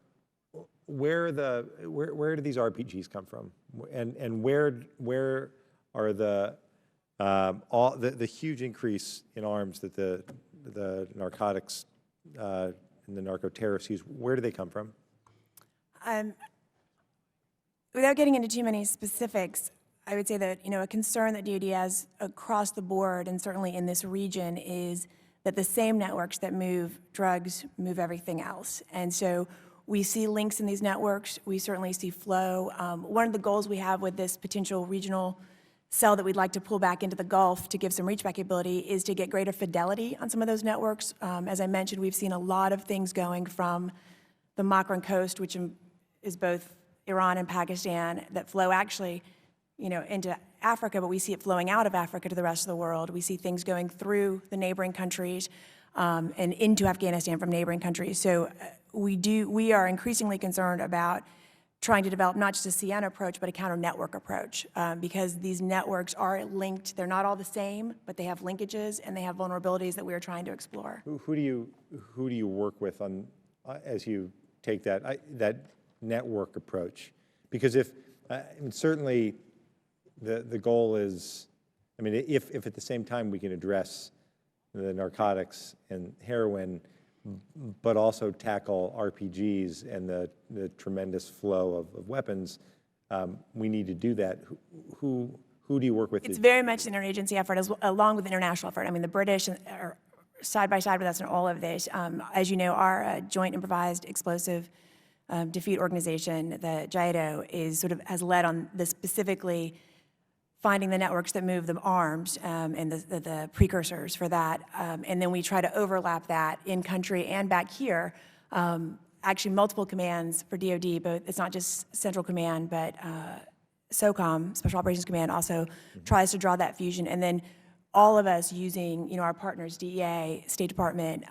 these RPGs come from? And where are the huge increase in arms that the narcotics and the narco-terrorists use, where do they come from? Without getting into too many specifics, I would say that, a concern that DoD has across the board, and certainly in this region, is that the same networks that move drugs move everything else. And so we see links in these networks. We certainly see flow. One of the goals we have with this potential regional cell that we'd like to pull back into the Gulf to give some reach-back ability is to get greater fidelity on some of those networks. As I mentioned, we've seen a lot of things going from the Makran Coast, which is both Iran and Pakistan, that flow actually, into Africa, but we see it flowing out of Africa to the rest of the world. We see things going through the neighboring countries and into Afghanistan from neighboring countries. So we are increasingly concerned about trying to develop not just a CN approach, but a counter-network approach, because these networks are linked. They're not all the same, but they have linkages and they have vulnerabilities that we are trying to explore. Who do you work with on as you take that network approach? Because certainly the goal is, if at the same time we can address the narcotics and heroin, but also tackle RPGs and the tremendous flow of weapons, we need to do that. Who do you work with? It's very much an interagency effort, along with the international effort. The British are side by side with us in all of this. As you know, our joint improvised explosive defeat organization, the JIDO, has led on this specifically finding the networks that move the arms and the precursors for that. And then we try to overlap that in country and back here. Actually, multiple commands for DoD, but it's not just Central Command, but SOCOM, Special Operations Command, also tries to draw that fusion. And then all of us using, our partners, DEA, State Department,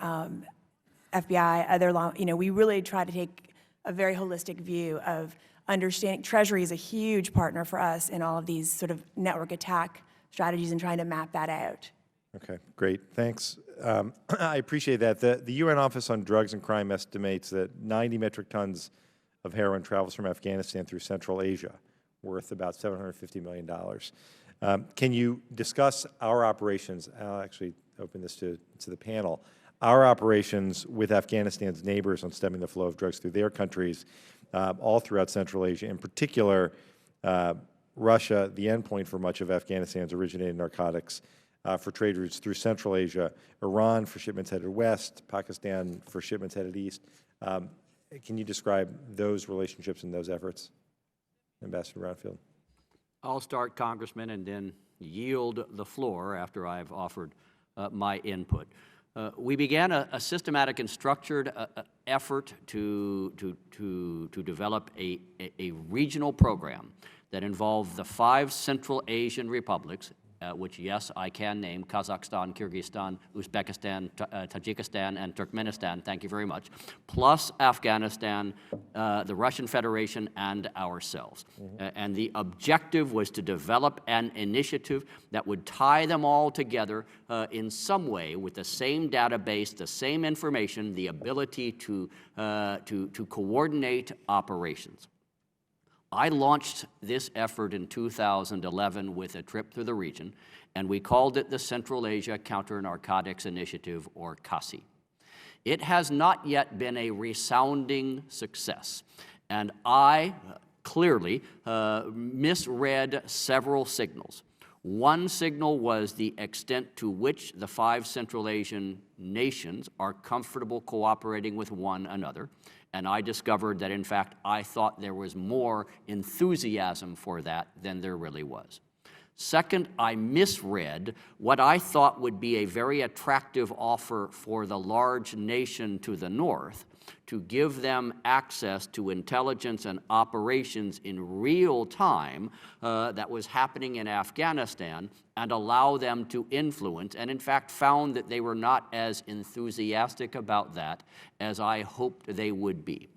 FBI, other law, we really try to take a very holistic view of understanding. Treasury is a huge partner for us in all of these sort of network attack strategies and trying to map that out. Okay, great, thanks. I appreciate that. The UN Office on Drugs and Crime estimates that 90 metric tons of heroin travels from Afghanistan through Central Asia, worth about $750 million. Can you discuss our operations? I'll actually open this to the panel. Our operations with Afghanistan's neighbors on stemming the flow of drugs through their countries, all throughout Central Asia, in particular, Russia, the endpoint for much of Afghanistan's originated narcotics, for trade routes through Central Asia, Iran for shipments headed west, Pakistan for shipments headed east. Can you describe those relationships and those efforts, Ambassador Brownfield? I'll start, Congressman, and then yield the floor after I've offered my input. We began a systematic and structured effort to develop a regional program that involved the 5 Central Asian republics, which, yes, I can name: Kazakhstan, Kyrgyzstan, Uzbekistan, Tajikistan, and Turkmenistan, thank you very much, plus Afghanistan, the Russian Federation, and ourselves. And the objective was to develop an initiative that would tie them all together in some way with the same database, the same information, the ability to coordinate operations. I launched this effort in 2011 with a trip through the region, and we called it the Central Asia Counternarcotics Initiative, or CASI. It has not yet been a resounding success, and I clearly misread several signals. One signal was the extent to which the 5 Central Asian nations are comfortable cooperating with one another. And I discovered that, in fact, I thought there was more enthusiasm for that than there really was. Second, I misread what I thought would be a very attractive offer for the large nation to the north, to give them access to intelligence and operations in real time that was happening in Afghanistan, and allow them to influence, and in fact found that they were not as enthusiastic about that as I hoped they would be.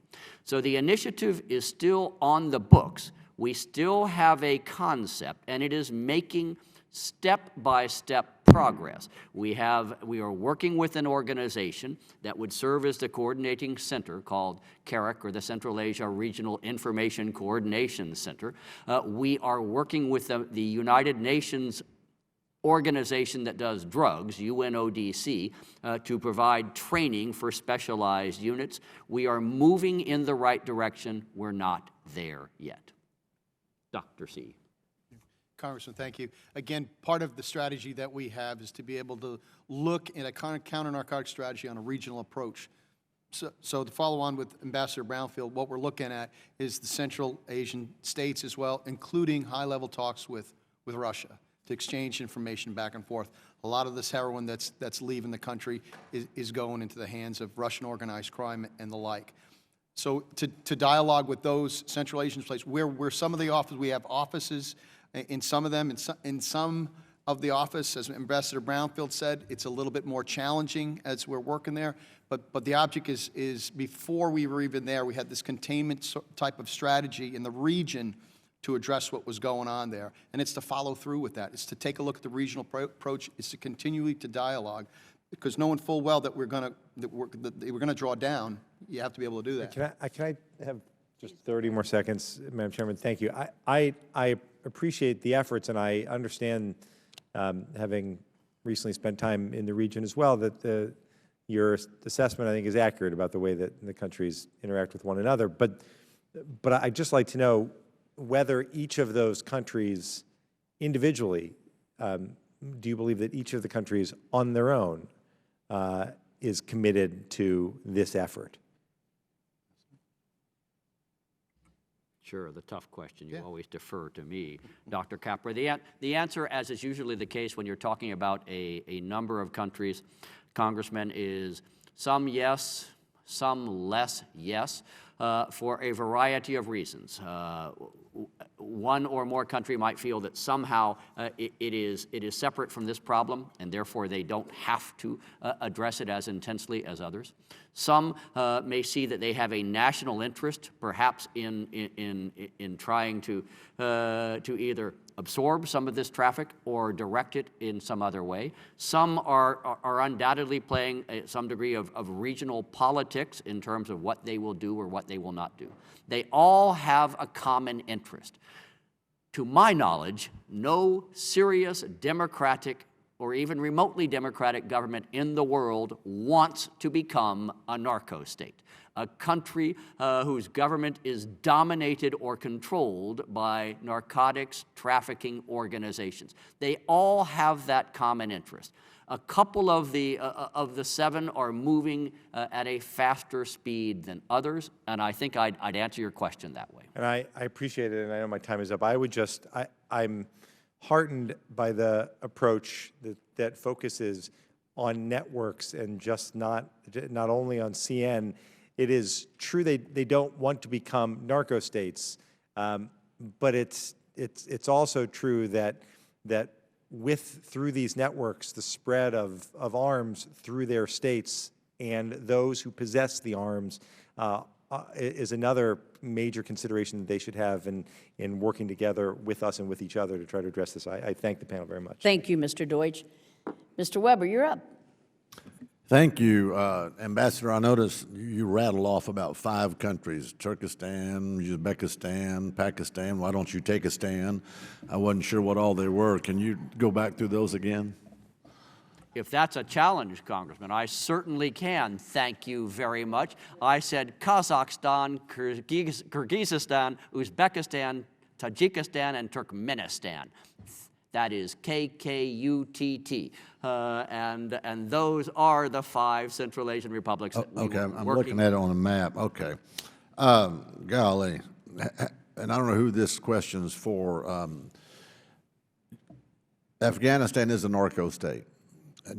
So the initiative is still on the books. We still have a concept, and it is making step-by-step progress. We are working with an organization that would serve as the coordinating center called CARIC, or the Central Asia Regional Information Coordination Center. We are working with the United Nations organization that does drugs, UNODC, to provide training for specialized units. We are moving in the right direction. We're not there yet. Dr. C. Congressman, thank you. Again, part of the strategy that we have is to be able to look at a counter-narcotic strategy on a regional approach. So to follow on with Ambassador Brownfield, what we're looking at is the Central Asian states as well, including high-level talks with Russia to exchange information back and forth. A lot of this heroin that's leaving the country is going into the hands of Russian organized crime and the like. So to dialogue with those Central Asian states, where some of the offices, we have offices in some of them, in some of the office, as Ambassador Brownfield said, it's a little bit more challenging as we're working there. But the object is before we were even there, we had this containment type of strategy in the region to address what was going on there. And it's to follow through with that. It's to take a look at the regional approach. It's to continually to dialogue, because knowing full well that we're going to draw down, you have to be able to do that. Can I have just 30 more seconds, Madam Chairman? Thank you. I appreciate the efforts, and I understand, having recently spent time in the region as well, that your assessment, I think, is accurate about the way that the countries interact with one another. But I'd just like to know whether each of those countries individually, do you believe that each of the countries on their own is committed to this effort? Sure, the tough question. You always defer to me, Dr. Capra. The answer, as is usually the case when you're talking about a number of countries, Congressman, is some yes, some less yes, for a variety of reasons. One or more country might feel that somehow it is separate from this problem, and therefore they don't have to address it as intensely as others. Some may see that they have a national interest, perhaps in trying to either absorb some of this traffic or direct it in some other way. Some are undoubtedly playing some degree of regional politics in terms of what they will do or what they will not do. They all have a common interest. To my knowledge, no serious democratic or even remotely democratic government in the world wants to become a narco state, a country whose government is dominated or controlled by narcotics trafficking organizations. They all have that common interest. A couple of the seven are moving at a faster speed than others, and I think I'd answer your question that way. And I appreciate it, and I know my time is up. I'm heartened by the approach that focuses on networks and just not only on CN. It is true they don't want to become narco states, but it's also true that through these networks, the spread of arms through their states and those who possess the arms is another major consideration that they should have in working together with us and with each other to try to address this. I thank the panel very much. Thank you, Mr. Deutsch. Mr. Weber, you're up. Thank you, Ambassador. I noticed you rattle off about 5 countries: Turkestan, Uzbekistan, Pakistan. Why don't you take a stand? I wasn't sure what all they were. Can you go back through those again? If that's a challenge, Congressman, I certainly can. Thank you very much. I said Kazakhstan, Kyrgyzstan, Uzbekistan, Tajikistan, and Turkmenistan. That is KKUTT. And those are the 5 Central Asian republics that we were I'm working looking at it on a map. Okay. Golly. And I don't know who this question's for. Afghanistan is a narco state.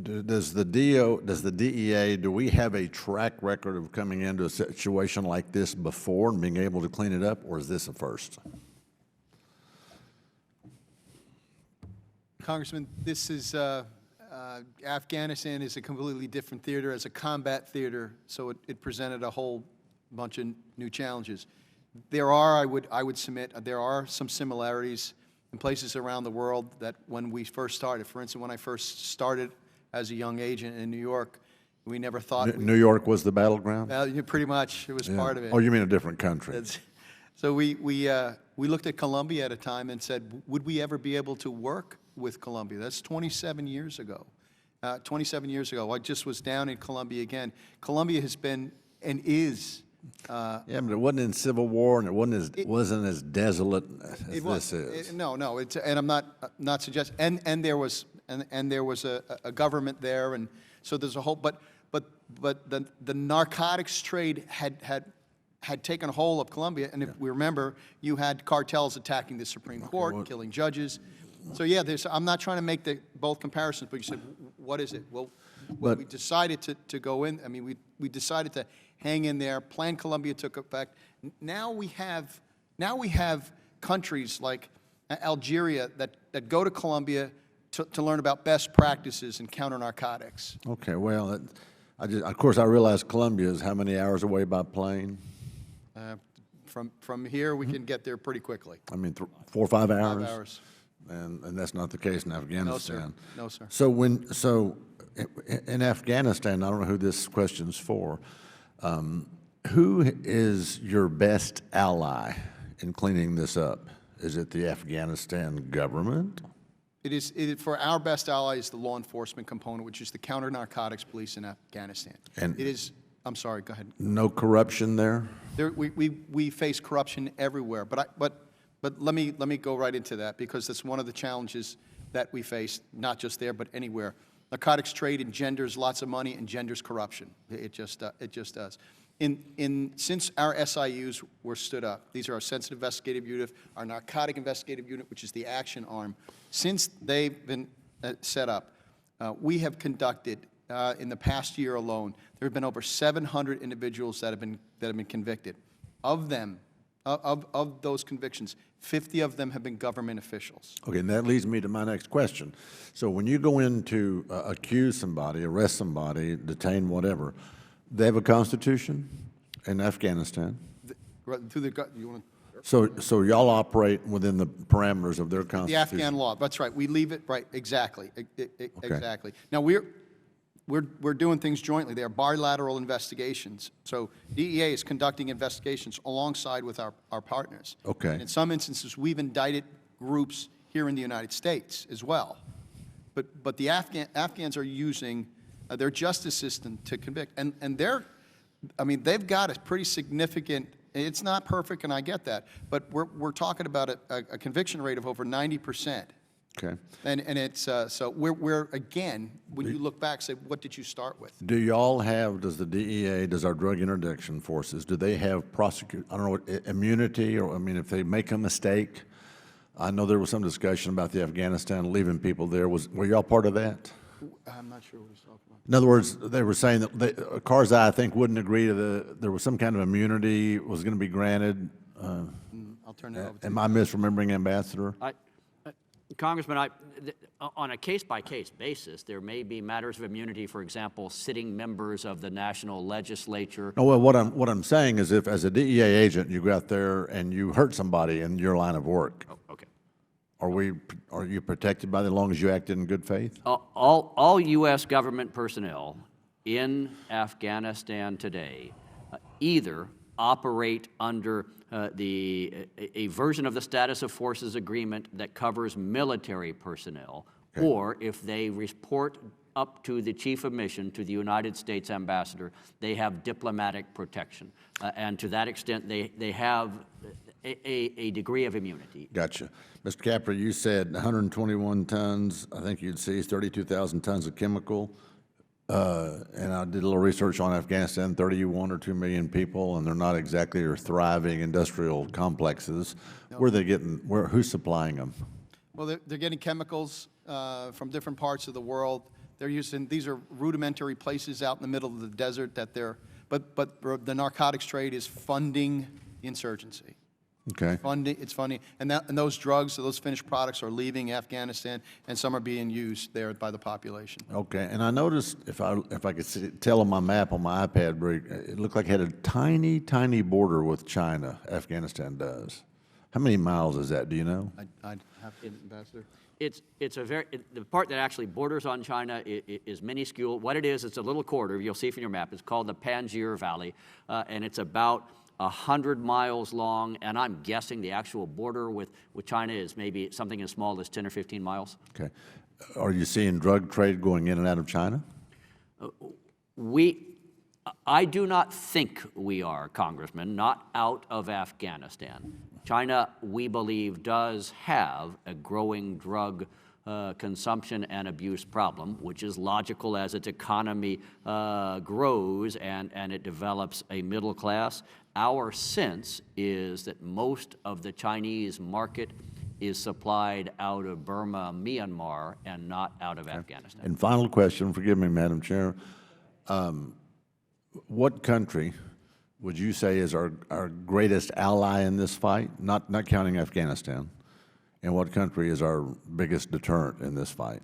Does the DEA, do we have a track record of coming into a situation like this before and being able to clean it up, or is this a first? Congressman, this is, Afghanistan is a completely different theater as a combat theater, so it presented a whole bunch of new challenges. There are, I would submit, there are some similarities in places around the world that when we first started. For instance, when I first started as a young agent in New York, we never thought... New York was the battleground? Pretty much, it was part of it. Oh, you mean a different country? So we looked at Colombia at a time and said, would we ever be able to work with Colombia? That's 27 years ago. 27 years ago, I just was down in Colombia again. Colombia has been and is... yeah, but it wasn't in civil war, and it wasn't as desolate as this is. No, and I'm not suggesting. And there was a government there, and so there's a whole. But the narcotics trade had taken a hold of Colombia, and if we remember, you had cartels attacking the Supreme Court, and killing judges. So yeah, I'm not trying to make both comparisons, but you said, what is it? Well, we decided to go in. I mean, we decided to hang in there. Plan Colombia took effect. Now we have countries like Algeria that go to Colombia to learn about best practices in counter-narcotics. Okay, well, of course I realize Colombia is how many hours away by plane? From here, we can get there pretty quickly. I mean, 4 or 5 hours? 5 hours. And that's not the case in Afghanistan. No, sir. So in Afghanistan, I don't know who this question's for. Who is your best ally in cleaning this up? Is it the Afghanistan government? It is for our best ally is the law enforcement component, which is the counter-narcotics police in Afghanistan. And it is. I'm sorry. Go ahead. No corruption there? We face corruption everywhere, but let me go right into that, because that's one of the challenges that we face, not just there but anywhere. Narcotics trade engenders lots of money, engenders corruption. It just does. Since our SIUs were stood up, these are our Sensitive Investigative Unit, our Narcotic Investigative Unit, which is the action arm, since they've been set up, we have conducted, in the past year alone, there have been over 700 individuals that have been convicted. Of them, of those convictions, 50 of them have been government officials. Okay, and that leads me to my next question. So when you go in to accuse somebody, arrest somebody, detain whatever, they have a constitution in Afghanistan? You want to? So y'all operate within the parameters of their The constitution? Afghan law, that's right. We leave it, right, exactly, exactly. Now, we're doing things jointly. They are bilateral investigations. So DEA is conducting investigations alongside with our partners. Okay. And in some instances, we've indicted groups here in the United States as well. But the Afghans are using their justice system to convict. And they've got a pretty significant, it's not perfect, and I get that, but we're talking about a conviction rate of over 90%. Okay. And it's, so we're, again, when you look back, say, what did you start with? Do y'all have, does the DEA, does our Drug Interdiction Forces, do they have I don't know, immunity, or, I mean, if they make a mistake? I know there was some discussion about the Afghanistan leaving people there. Were y'all part of that? I'm not sure what he's talking about. In other words, they were saying that Karzai, I think, wouldn't agree to there was some kind of immunity was going to be granted. I'll turn it over to Am I misremembering, Ambassador? Congressman, on a case-by-case basis, there may be matters of immunity, for example, sitting members of the national legislature. No, well, what I'm saying is if, as a DEA agent, you go out there and you hurt somebody in your line of work, Oh, okay. are you protected by that as long as you acted in good faith? All U.S. government personnel in Afghanistan today either operate under a version of the Status of Forces Agreement that covers military personnel, Okay. or if they report up to the Chief of Mission, to the United States Ambassador, they have diplomatic protection. And to that extent, they have a degree of immunity. Gotcha. Mr. Capper, you said 121 tons, I think you'd seized 32,000 tons of chemical. And I did a little research on Afghanistan, 31 or 2 million people, and they're not exactly your thriving industrial complexes. Where are they getting, who's supplying them? Well, they're getting chemicals from different parts of the world. They're using, these are rudimentary places out in the middle of the desert that they're, but the narcotics trade is funding the insurgency. Okay. It's funding, and those drugs, those finished products are leaving Afghanistan, and some are being used there by the population. Okay, and I noticed, if I could tell on my map on my iPad, it looked like it had a tiny, tiny border with China, Afghanistan does. How many miles is that, do you know? I'd have to, Ambassador. It's a the part that actually borders on China is minuscule. What it is, it's a little corridor, you'll see from your map. It's called the Panjshir Valley, and it's about 100 miles long, and I'm guessing the actual border with China is maybe something as small as 10 or 15 miles. Okay. Are you seeing drug trade going in and out of China? I do not think we are, Congressman, not out of Afghanistan. China, we believe, does have a growing drug consumption and abuse problem, which is logical as its economy grows and it develops a middle class. Our sense is that most of the Chinese market is supplied out of Burma, Myanmar, and not out of Afghanistan. And final question, forgive me, Madam Chair. What country would you say is our greatest ally in this fight, not counting Afghanistan? And what country is our biggest deterrent in this fight?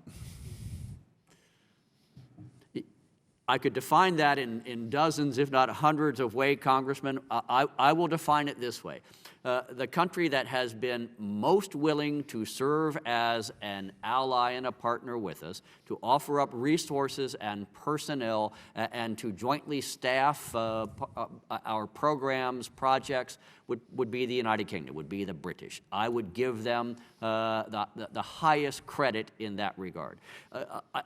I could define that in dozens, if not hundreds of ways, Congressman. I will define it this way. The country that has been most willing to serve as an ally and a partner with us, to offer up resources and personnel, and to jointly staff our programs, projects, would be the United Kingdom, would be the British. I would give them the highest credit in that regard.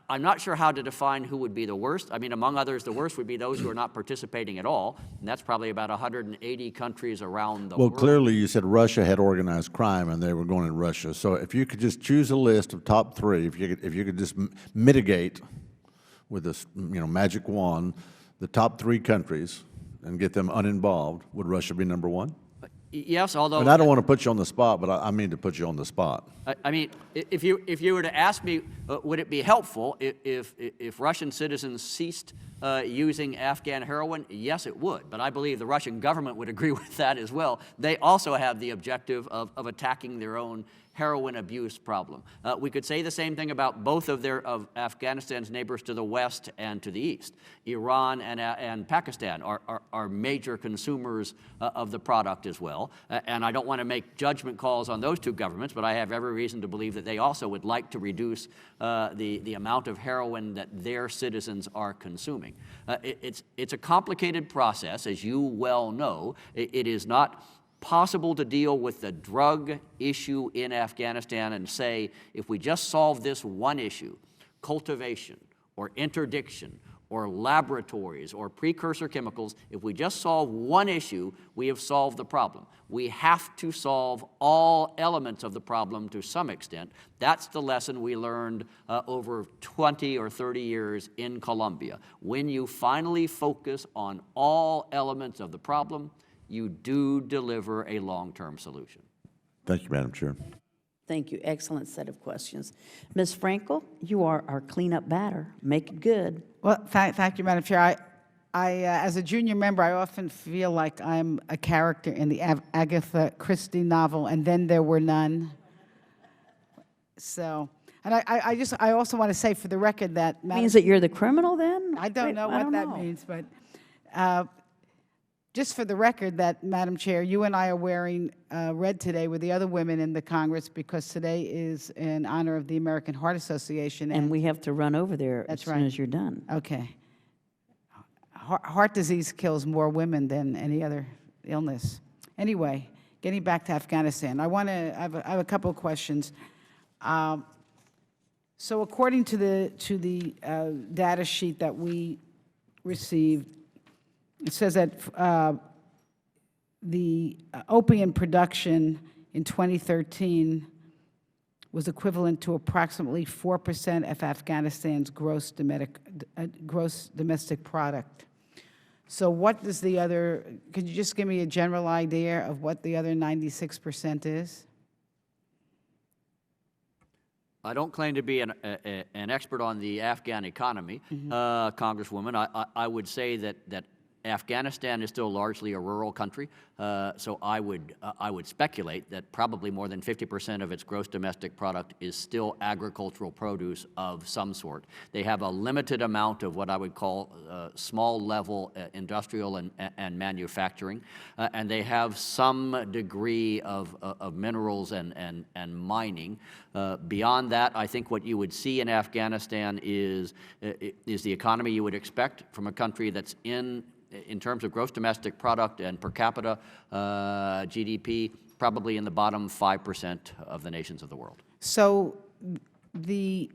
I'm not sure how to define who would be the worst. I mean, among others, the worst would be those who are not participating at all, and that's probably about 180 countries around the world. Well, clearly you said Russia had organized crime and they were going in Russia. So if you could just choose a list of top three, if you could just mitigate with this magic wand, the top three countries, and get them uninvolved, would Russia be number one? Yes, although And I don't want to put you on the spot, but I mean to put you on the spot. I mean, if you were to ask me, would it be helpful if Russian citizens ceased using Afghan heroin? Yes, it would. But I believe the Russian government would agree with that as well. They also have the objective of attacking their own heroin abuse problem. We could say the same thing about both of Afghanistan's neighbors to the west and to the east. Iran and Pakistan are major consumers of the product as well. And I don't want to make judgment calls on those two governments, but I have every reason to believe that they also would like to reduce the amount of heroin that their citizens are consuming. It's a complicated process, as you well know. It is not possible to deal with the drug issue in Afghanistan and say, if we just solve this one issue, cultivation or interdiction or laboratories or precursor chemicals, if we just solve one issue, we have solved the problem. We have to solve all elements of the problem to some extent. That's the lesson we learned over 20 or 30 years in Colombia. When you finally focus on all elements of the problem, you do deliver a long-term solution. Thank you, Madam Chair. Thank you. Excellent set of questions. Ms. Frankel, you are our cleanup batter. Make it good. Well, thank you, Madam Chair. As a junior member, I often feel like I'm a character in the Agatha Christie novel, And Then There Were None. So, and I also want to say for the record that Means that you're the criminal then? I don't know what that means, but just for the record that, Madam Chair, you and I are wearing red today with the other women in the Congress because today is in honor of the American Heart Association. And we have to run over there as soon as you're done. Okay. Heart disease kills more women than any other illness. Anyway, getting back to Afghanistan, I have a couple of questions. So according to the data sheet that we received, it says that the opium production in 2013 was equivalent to approximately 4% of Afghanistan's gross domestic product. So what does the other, could you just give me a general idea of what the other 96% is? I don't claim to be an expert on the Afghan economy, Congresswoman. I would say that Afghanistan is still largely a rural country, so I would speculate that probably more than 50% of its gross domestic product is still agricultural produce of some sort. They have a limited amount of what I would call small-level industrial and manufacturing, and they have some degree of minerals and mining. Beyond that, I think what you would see in Afghanistan is the economy you would expect from a country that's in terms of gross domestic product and per capita GDP, probably in the bottom 5% of the nations of the world. So the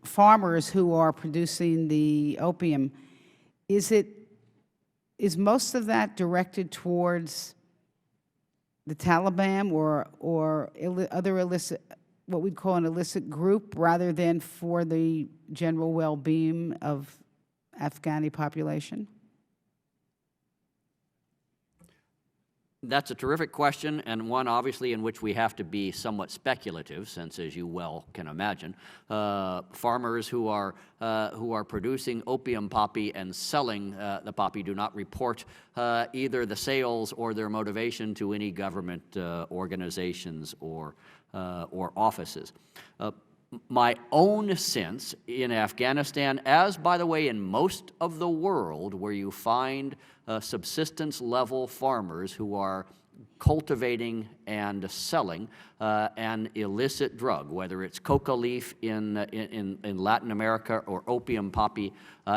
farmers who are producing the opium, is most of that directed towards the Taliban or other illicit, what we'd call an illicit group, rather than for the general well-being of Afghani population? That's a terrific question, and one obviously in which we have to be somewhat speculative, since, as you well can imagine, farmers who are producing opium poppy and selling the poppy do not report either the sales or their motivation to any government organizations or offices. My own sense in Afghanistan, as by the way in most of the world where you find subsistence-level farmers who are cultivating and selling an illicit drug, whether it's coca leaf in Latin America or opium poppy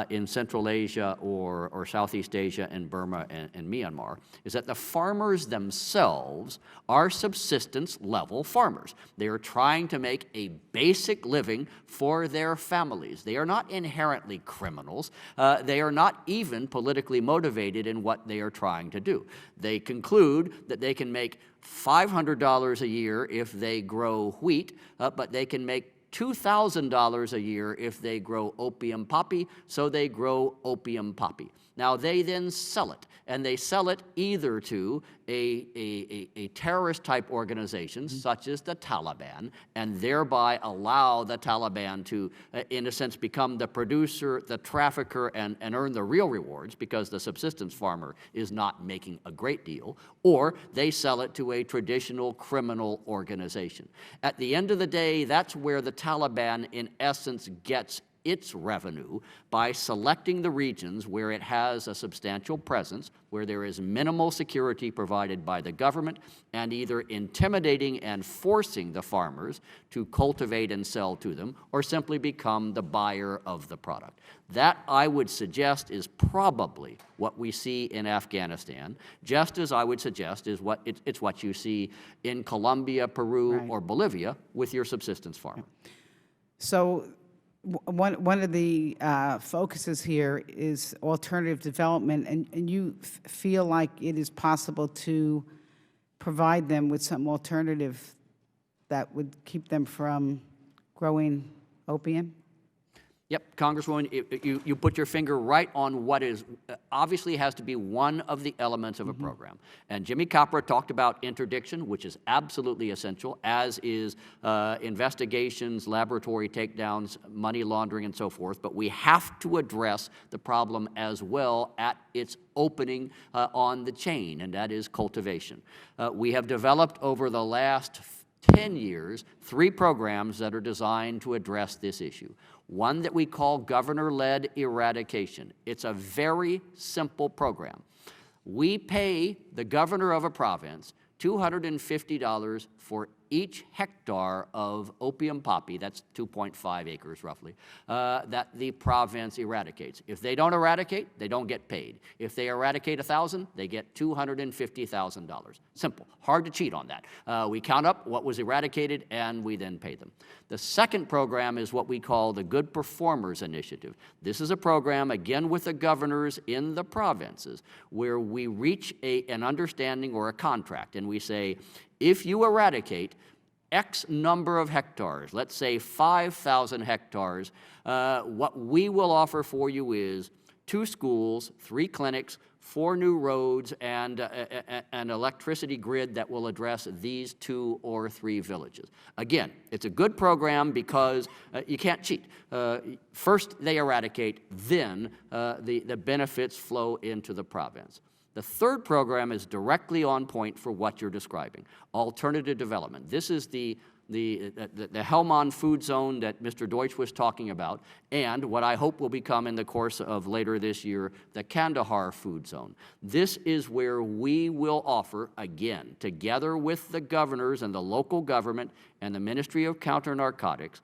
in Central Asia or Southeast Asia and Burma and Myanmar, is that the farmers themselves are subsistence-level farmers. They are trying to make a basic living for their families. They are not inherently criminals. They are not even politically motivated in what they are trying to do. They conclude that they can make $500 a year if they grow wheat, but they can make $2,000 a year if they grow opium poppy, so they grow opium poppy. Now, they then sell it, and they sell it either to a terrorist-type organization, such as the Taliban, and thereby allow the Taliban to, in a sense, become the producer, the trafficker, and earn the real rewards, because the subsistence farmer is not making a great deal, or they sell it to a traditional criminal organization. At the end of the day, that's where the Taliban, in essence, gets its revenue by selecting the regions where it has a substantial presence, where there is minimal security provided by the government, and either intimidating and forcing the farmers to cultivate and sell to them, or simply become the buyer of the product. That, I would suggest, is probably what we see in Afghanistan, just as I would suggest is it's what you see in Colombia, Peru, Right. or Bolivia with your subsistence farmer. So one of the focuses here is alternative development, and you feel like it is possible to provide them with some alternative that would keep them from growing opium? Yep, Congresswoman, you put your finger right on what is obviously has to be one of the elements of a program. And Jimmy Capra talked about interdiction, which is absolutely essential, as is investigations, laboratory takedowns, money laundering, and so forth. But we have to address the problem as well at its opening on the chain, and that is cultivation. We have developed over the last 10 years 3 programs that are designed to address this issue. One that we call governor-led eradication. It's a very simple program. We pay the governor of a province $250 for each hectare of opium poppy, that's 2.5 acres roughly, that the province eradicates. If they don't eradicate, they don't get paid. If they eradicate 1,000, they get $250,000. Simple, hard to cheat on that. We count up what was eradicated and we then pay them. The second program is what we call the Good Performers Initiative. This is a program, again with the governors in the provinces, where we reach an understanding or a contract, and we say, if you eradicate X number of hectares, let's say 5,000 hectares, what we will offer for you is 2 schools, 3 clinics, 4 new roads, and an electricity grid that will address these 2 or 3 villages. Again, it's a good program because you can't cheat. First they eradicate, then the benefits flow into the province. The third program is directly on point for what you're describing, alternative development. This is the Helmand food zone that Mr. Deutsch was talking about, and what I hope will become in the course of later this year, the Kandahar food zone. This is where we will offer, again, together with the governors and the local government and the Ministry of Counternarcotics,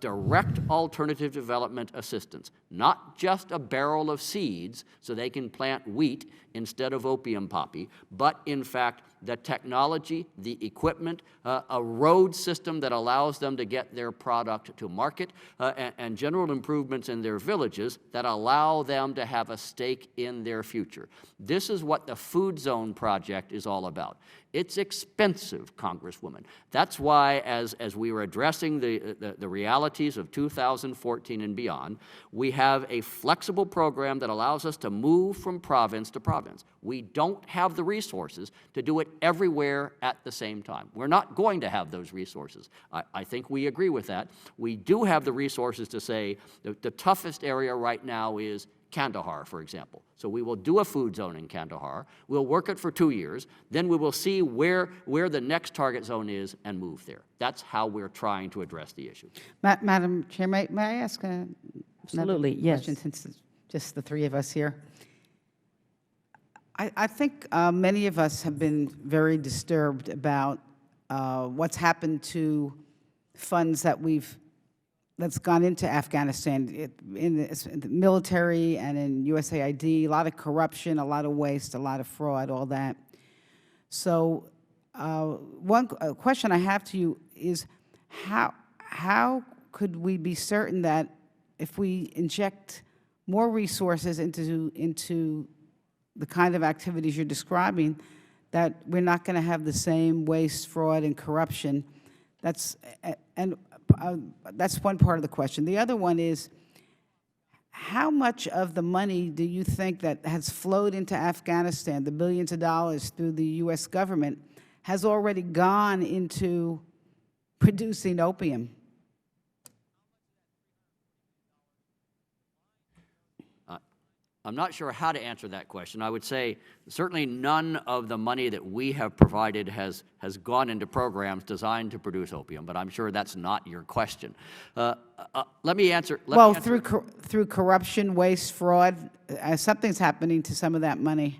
direct alternative development assistance, not just a barrel of seeds so they can plant wheat instead of opium poppy, but in fact the technology, the equipment, a road system that allows them to get their product to market, and general improvements in their villages that allow them to have a stake in their future. This is what the Food Zone Project is all about. It's expensive, Congresswoman. That's why, as we were addressing the realities of 2014 and beyond, we have a flexible program that allows us to move from province to province. We don't have the resources to do it everywhere at the same time. We're not going to have those resources. I think we agree with that. We do have the resources to say the toughest area right now is Kandahar, for example. So we will do a food zone in Kandahar. We'll work it for 2 years. Then we will see where the next target zone is and move there. That's how we're trying to address the issue. Madam Chair, may I ask Absolutely, another yes. question, since it's just the 3 of us here? I think many of us have been very disturbed about what's happened to funds that's gone into Afghanistan in the military and in USAID, a lot of corruption, a lot of waste, a lot of fraud, all that. So one question I have to you is how could we be certain that if we inject more resources into the kind of activities you're describing, that we're not going to have the same waste, fraud, and corruption? And that's one part of the question. The other one is, how much of the money do you think that has flowed into Afghanistan, the billions of dollars through the U.S. government, has already gone into producing opium? I'm not sure how to answer that question. I would say certainly none of the money that we have provided has gone into programs designed to produce opium, but I'm sure that's not your question. Let me answer. Well, through corruption, waste, fraud, something's happening to some of that money.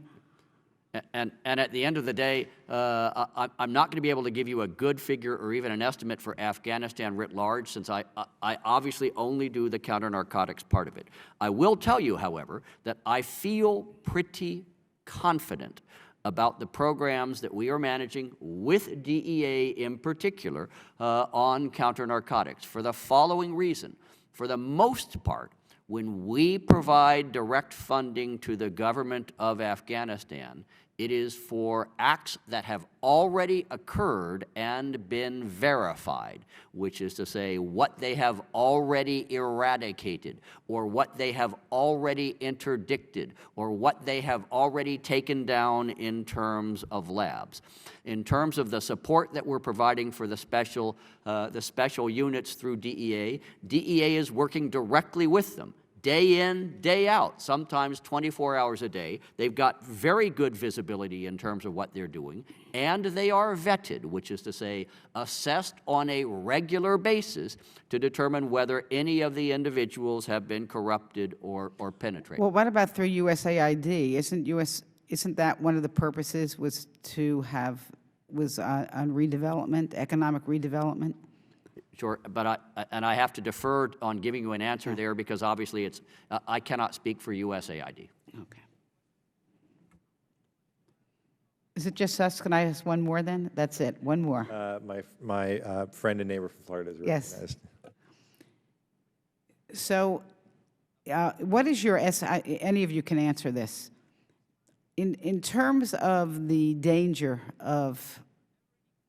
And at the end of the day, I'm not going to be able to give you a good figure or even an estimate for Afghanistan writ large, since I obviously only do the counter-narcotics part of it. I will tell you, however, that I feel pretty confident about the programs that we are managing with DEA in particular on counter-narcotics for the following reason. For the most part, when we provide direct funding to the government of Afghanistan, it is for acts that have already occurred and been verified, which is to say what they have already eradicated, or what they have already interdicted, or what they have already taken down in terms of labs. In terms of the support that we're providing for the special units through DEA, DEA is working directly with them, day in, day out, sometimes 24 hours a day. They've got very good visibility in terms of what they're doing, and they are vetted, which is to say assessed on a regular basis to determine whether any of the individuals have been corrupted or penetrated. Well, what about through USAID? Isn't that one of the purposes was on redevelopment, economic redevelopment? Sure, but I have to defer on giving you an answer there because obviously I cannot speak for USAID. Okay. Is it just us? Can I ask one more then? That's it, one more. My friend and neighbor from Florida is recognized. Yes. So what is your, any of you can answer this. In terms of the danger of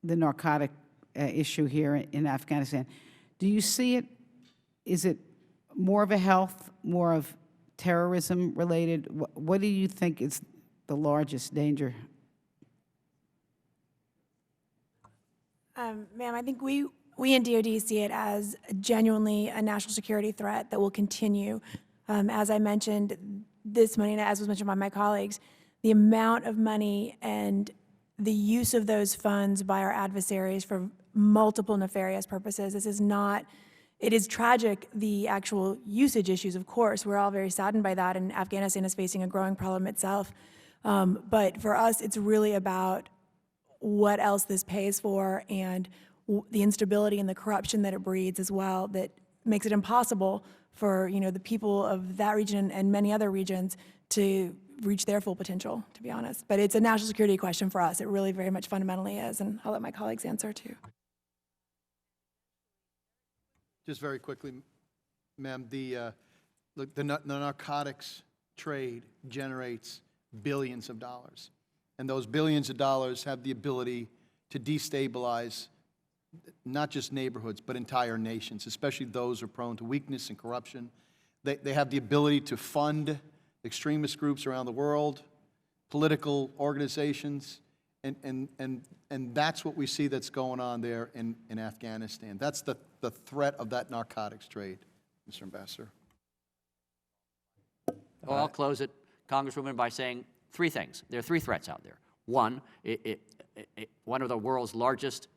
the narcotic issue here in Afghanistan, do you see it, is it more of a health, more of terrorism related? What do you think is the largest danger? Ma'am, I think we in DOD see it as genuinely a national security threat that will continue. As I mentioned, this money, and as was mentioned by my colleagues, the amount of money and the use of those funds by our adversaries for multiple nefarious purposes. This is not, it is tragic, the actual usage issues, of course. We're all very saddened by that, and Afghanistan is facing a growing problem itself. But for us, it's really about what else this pays for and the instability and the corruption that it breeds as well, that makes it impossible for the people of that region and many other regions to reach their full potential, to be honest. But it's a national security question for us. It really very much fundamentally is, and I'll let my colleagues answer too. Just very quickly, ma'am, the narcotics trade generates billions of dollars. And those billions of dollars have the ability to destabilize not just neighborhoods, but entire nations, especially those who are prone to weakness and corruption. They have the ability to fund extremist groups around the world, political organizations, and that's what we see that's going on there in Afghanistan. That's the threat of that narcotics trade, Mr. Ambassador. Well, I'll close it, Congresswoman, by saying three things. There are three threats out there. One, one of the world's largest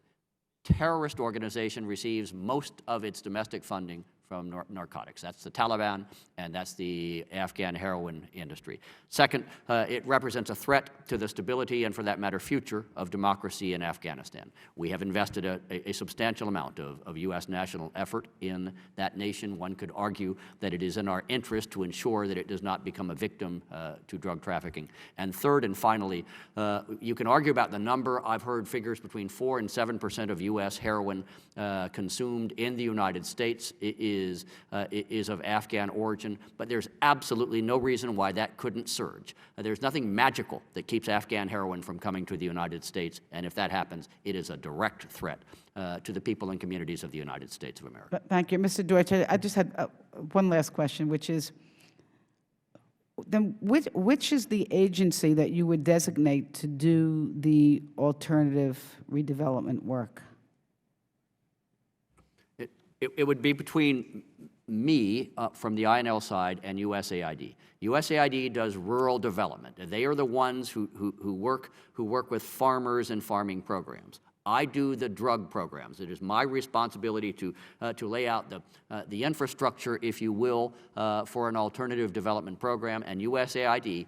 terrorist organization receives most of its domestic funding from narcotics. That's the Taliban, and that's the Afghan heroin industry. Second, it represents a threat to the stability and, for that matter, future of democracy in Afghanistan. We have invested a substantial amount of U.S. national effort in that nation. One could argue that it is in our interest to ensure that it does not become a victim to drug trafficking. And third and finally, you can argue about the number. I've heard figures between 4% and 7% of U.S. heroin consumed in the United States is is of Afghan origin, but there's absolutely no reason why that couldn't surge. There's nothing magical that keeps Afghan heroin from coming to the United States, and if that happens, it is a direct threat to the people and communities of the United States of America. Thank you. Mr. Deutsch, I just had one last question, which is, then which is the agency that you would designate to do the alternative redevelopment work? It would be between me from the INL side and USAID. USAID does rural development, and they are the ones who work with farmers and farming programs. I do the drug programs. It is my responsibility to lay out the infrastructure, if you will, for an alternative development program, and USAID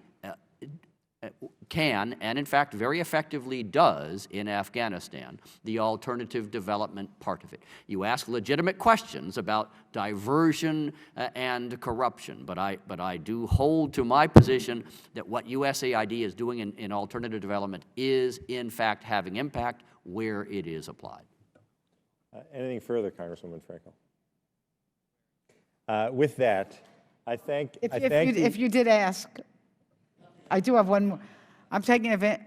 can, and in fact very effectively does in Afghanistan, the alternative development part of it. You ask legitimate questions about diversion and corruption, but I do hold to my position that what USAID is doing in alternative development is in fact having impact where it is applied. Anything further, Congresswoman Frankel? With that, I thank If you did ask, I do have one more. I'm taking advantage.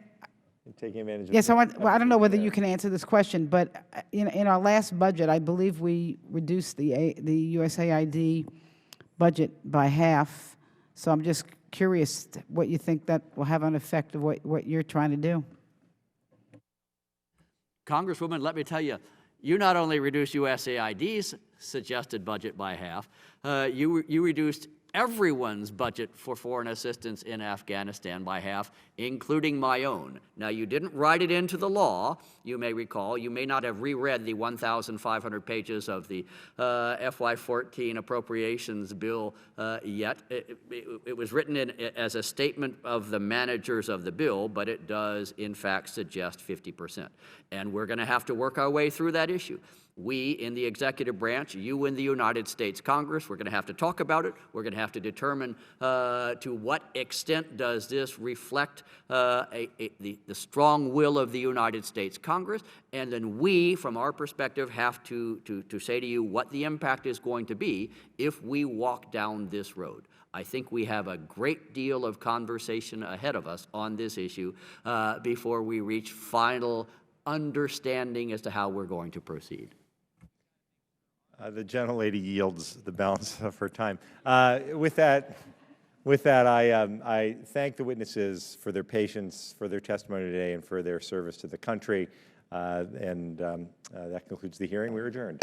taking advantage of. Yes, well, I don't know whether you can answer this question, but in our last budget, I believe we reduced the USAID budget by half. So I'm just curious what you think that will have an effect of what you're trying to do. Congresswoman, let me tell you, you not only reduced USAID's suggested budget by half, you reduced everyone's budget for foreign assistance in Afghanistan by half, including my own. Now, you didn't write it into the law, you may recall. You may not have reread the 1,500 pages of the FY14 appropriations bill yet. It was written as a statement of the managers of the bill, but it does, in fact, suggest 50%. And we're going to have to work our way through that issue. We in the executive branch, you in the United States Congress, we're going to have to talk about it. We're going to have to determine to what extent does this reflect the strong will of the United States Congress. And then we, from our perspective, have to say to you what the impact is going to be if we walk down this road. I think we have a great deal of conversation ahead of us on this issue before we reach final understanding as to how we're going to proceed. The gentlelady yields the balance of her time. With that, I thank the witnesses for their patience, for their testimony today, and for their service to the country. That concludes the hearing. We're adjourned.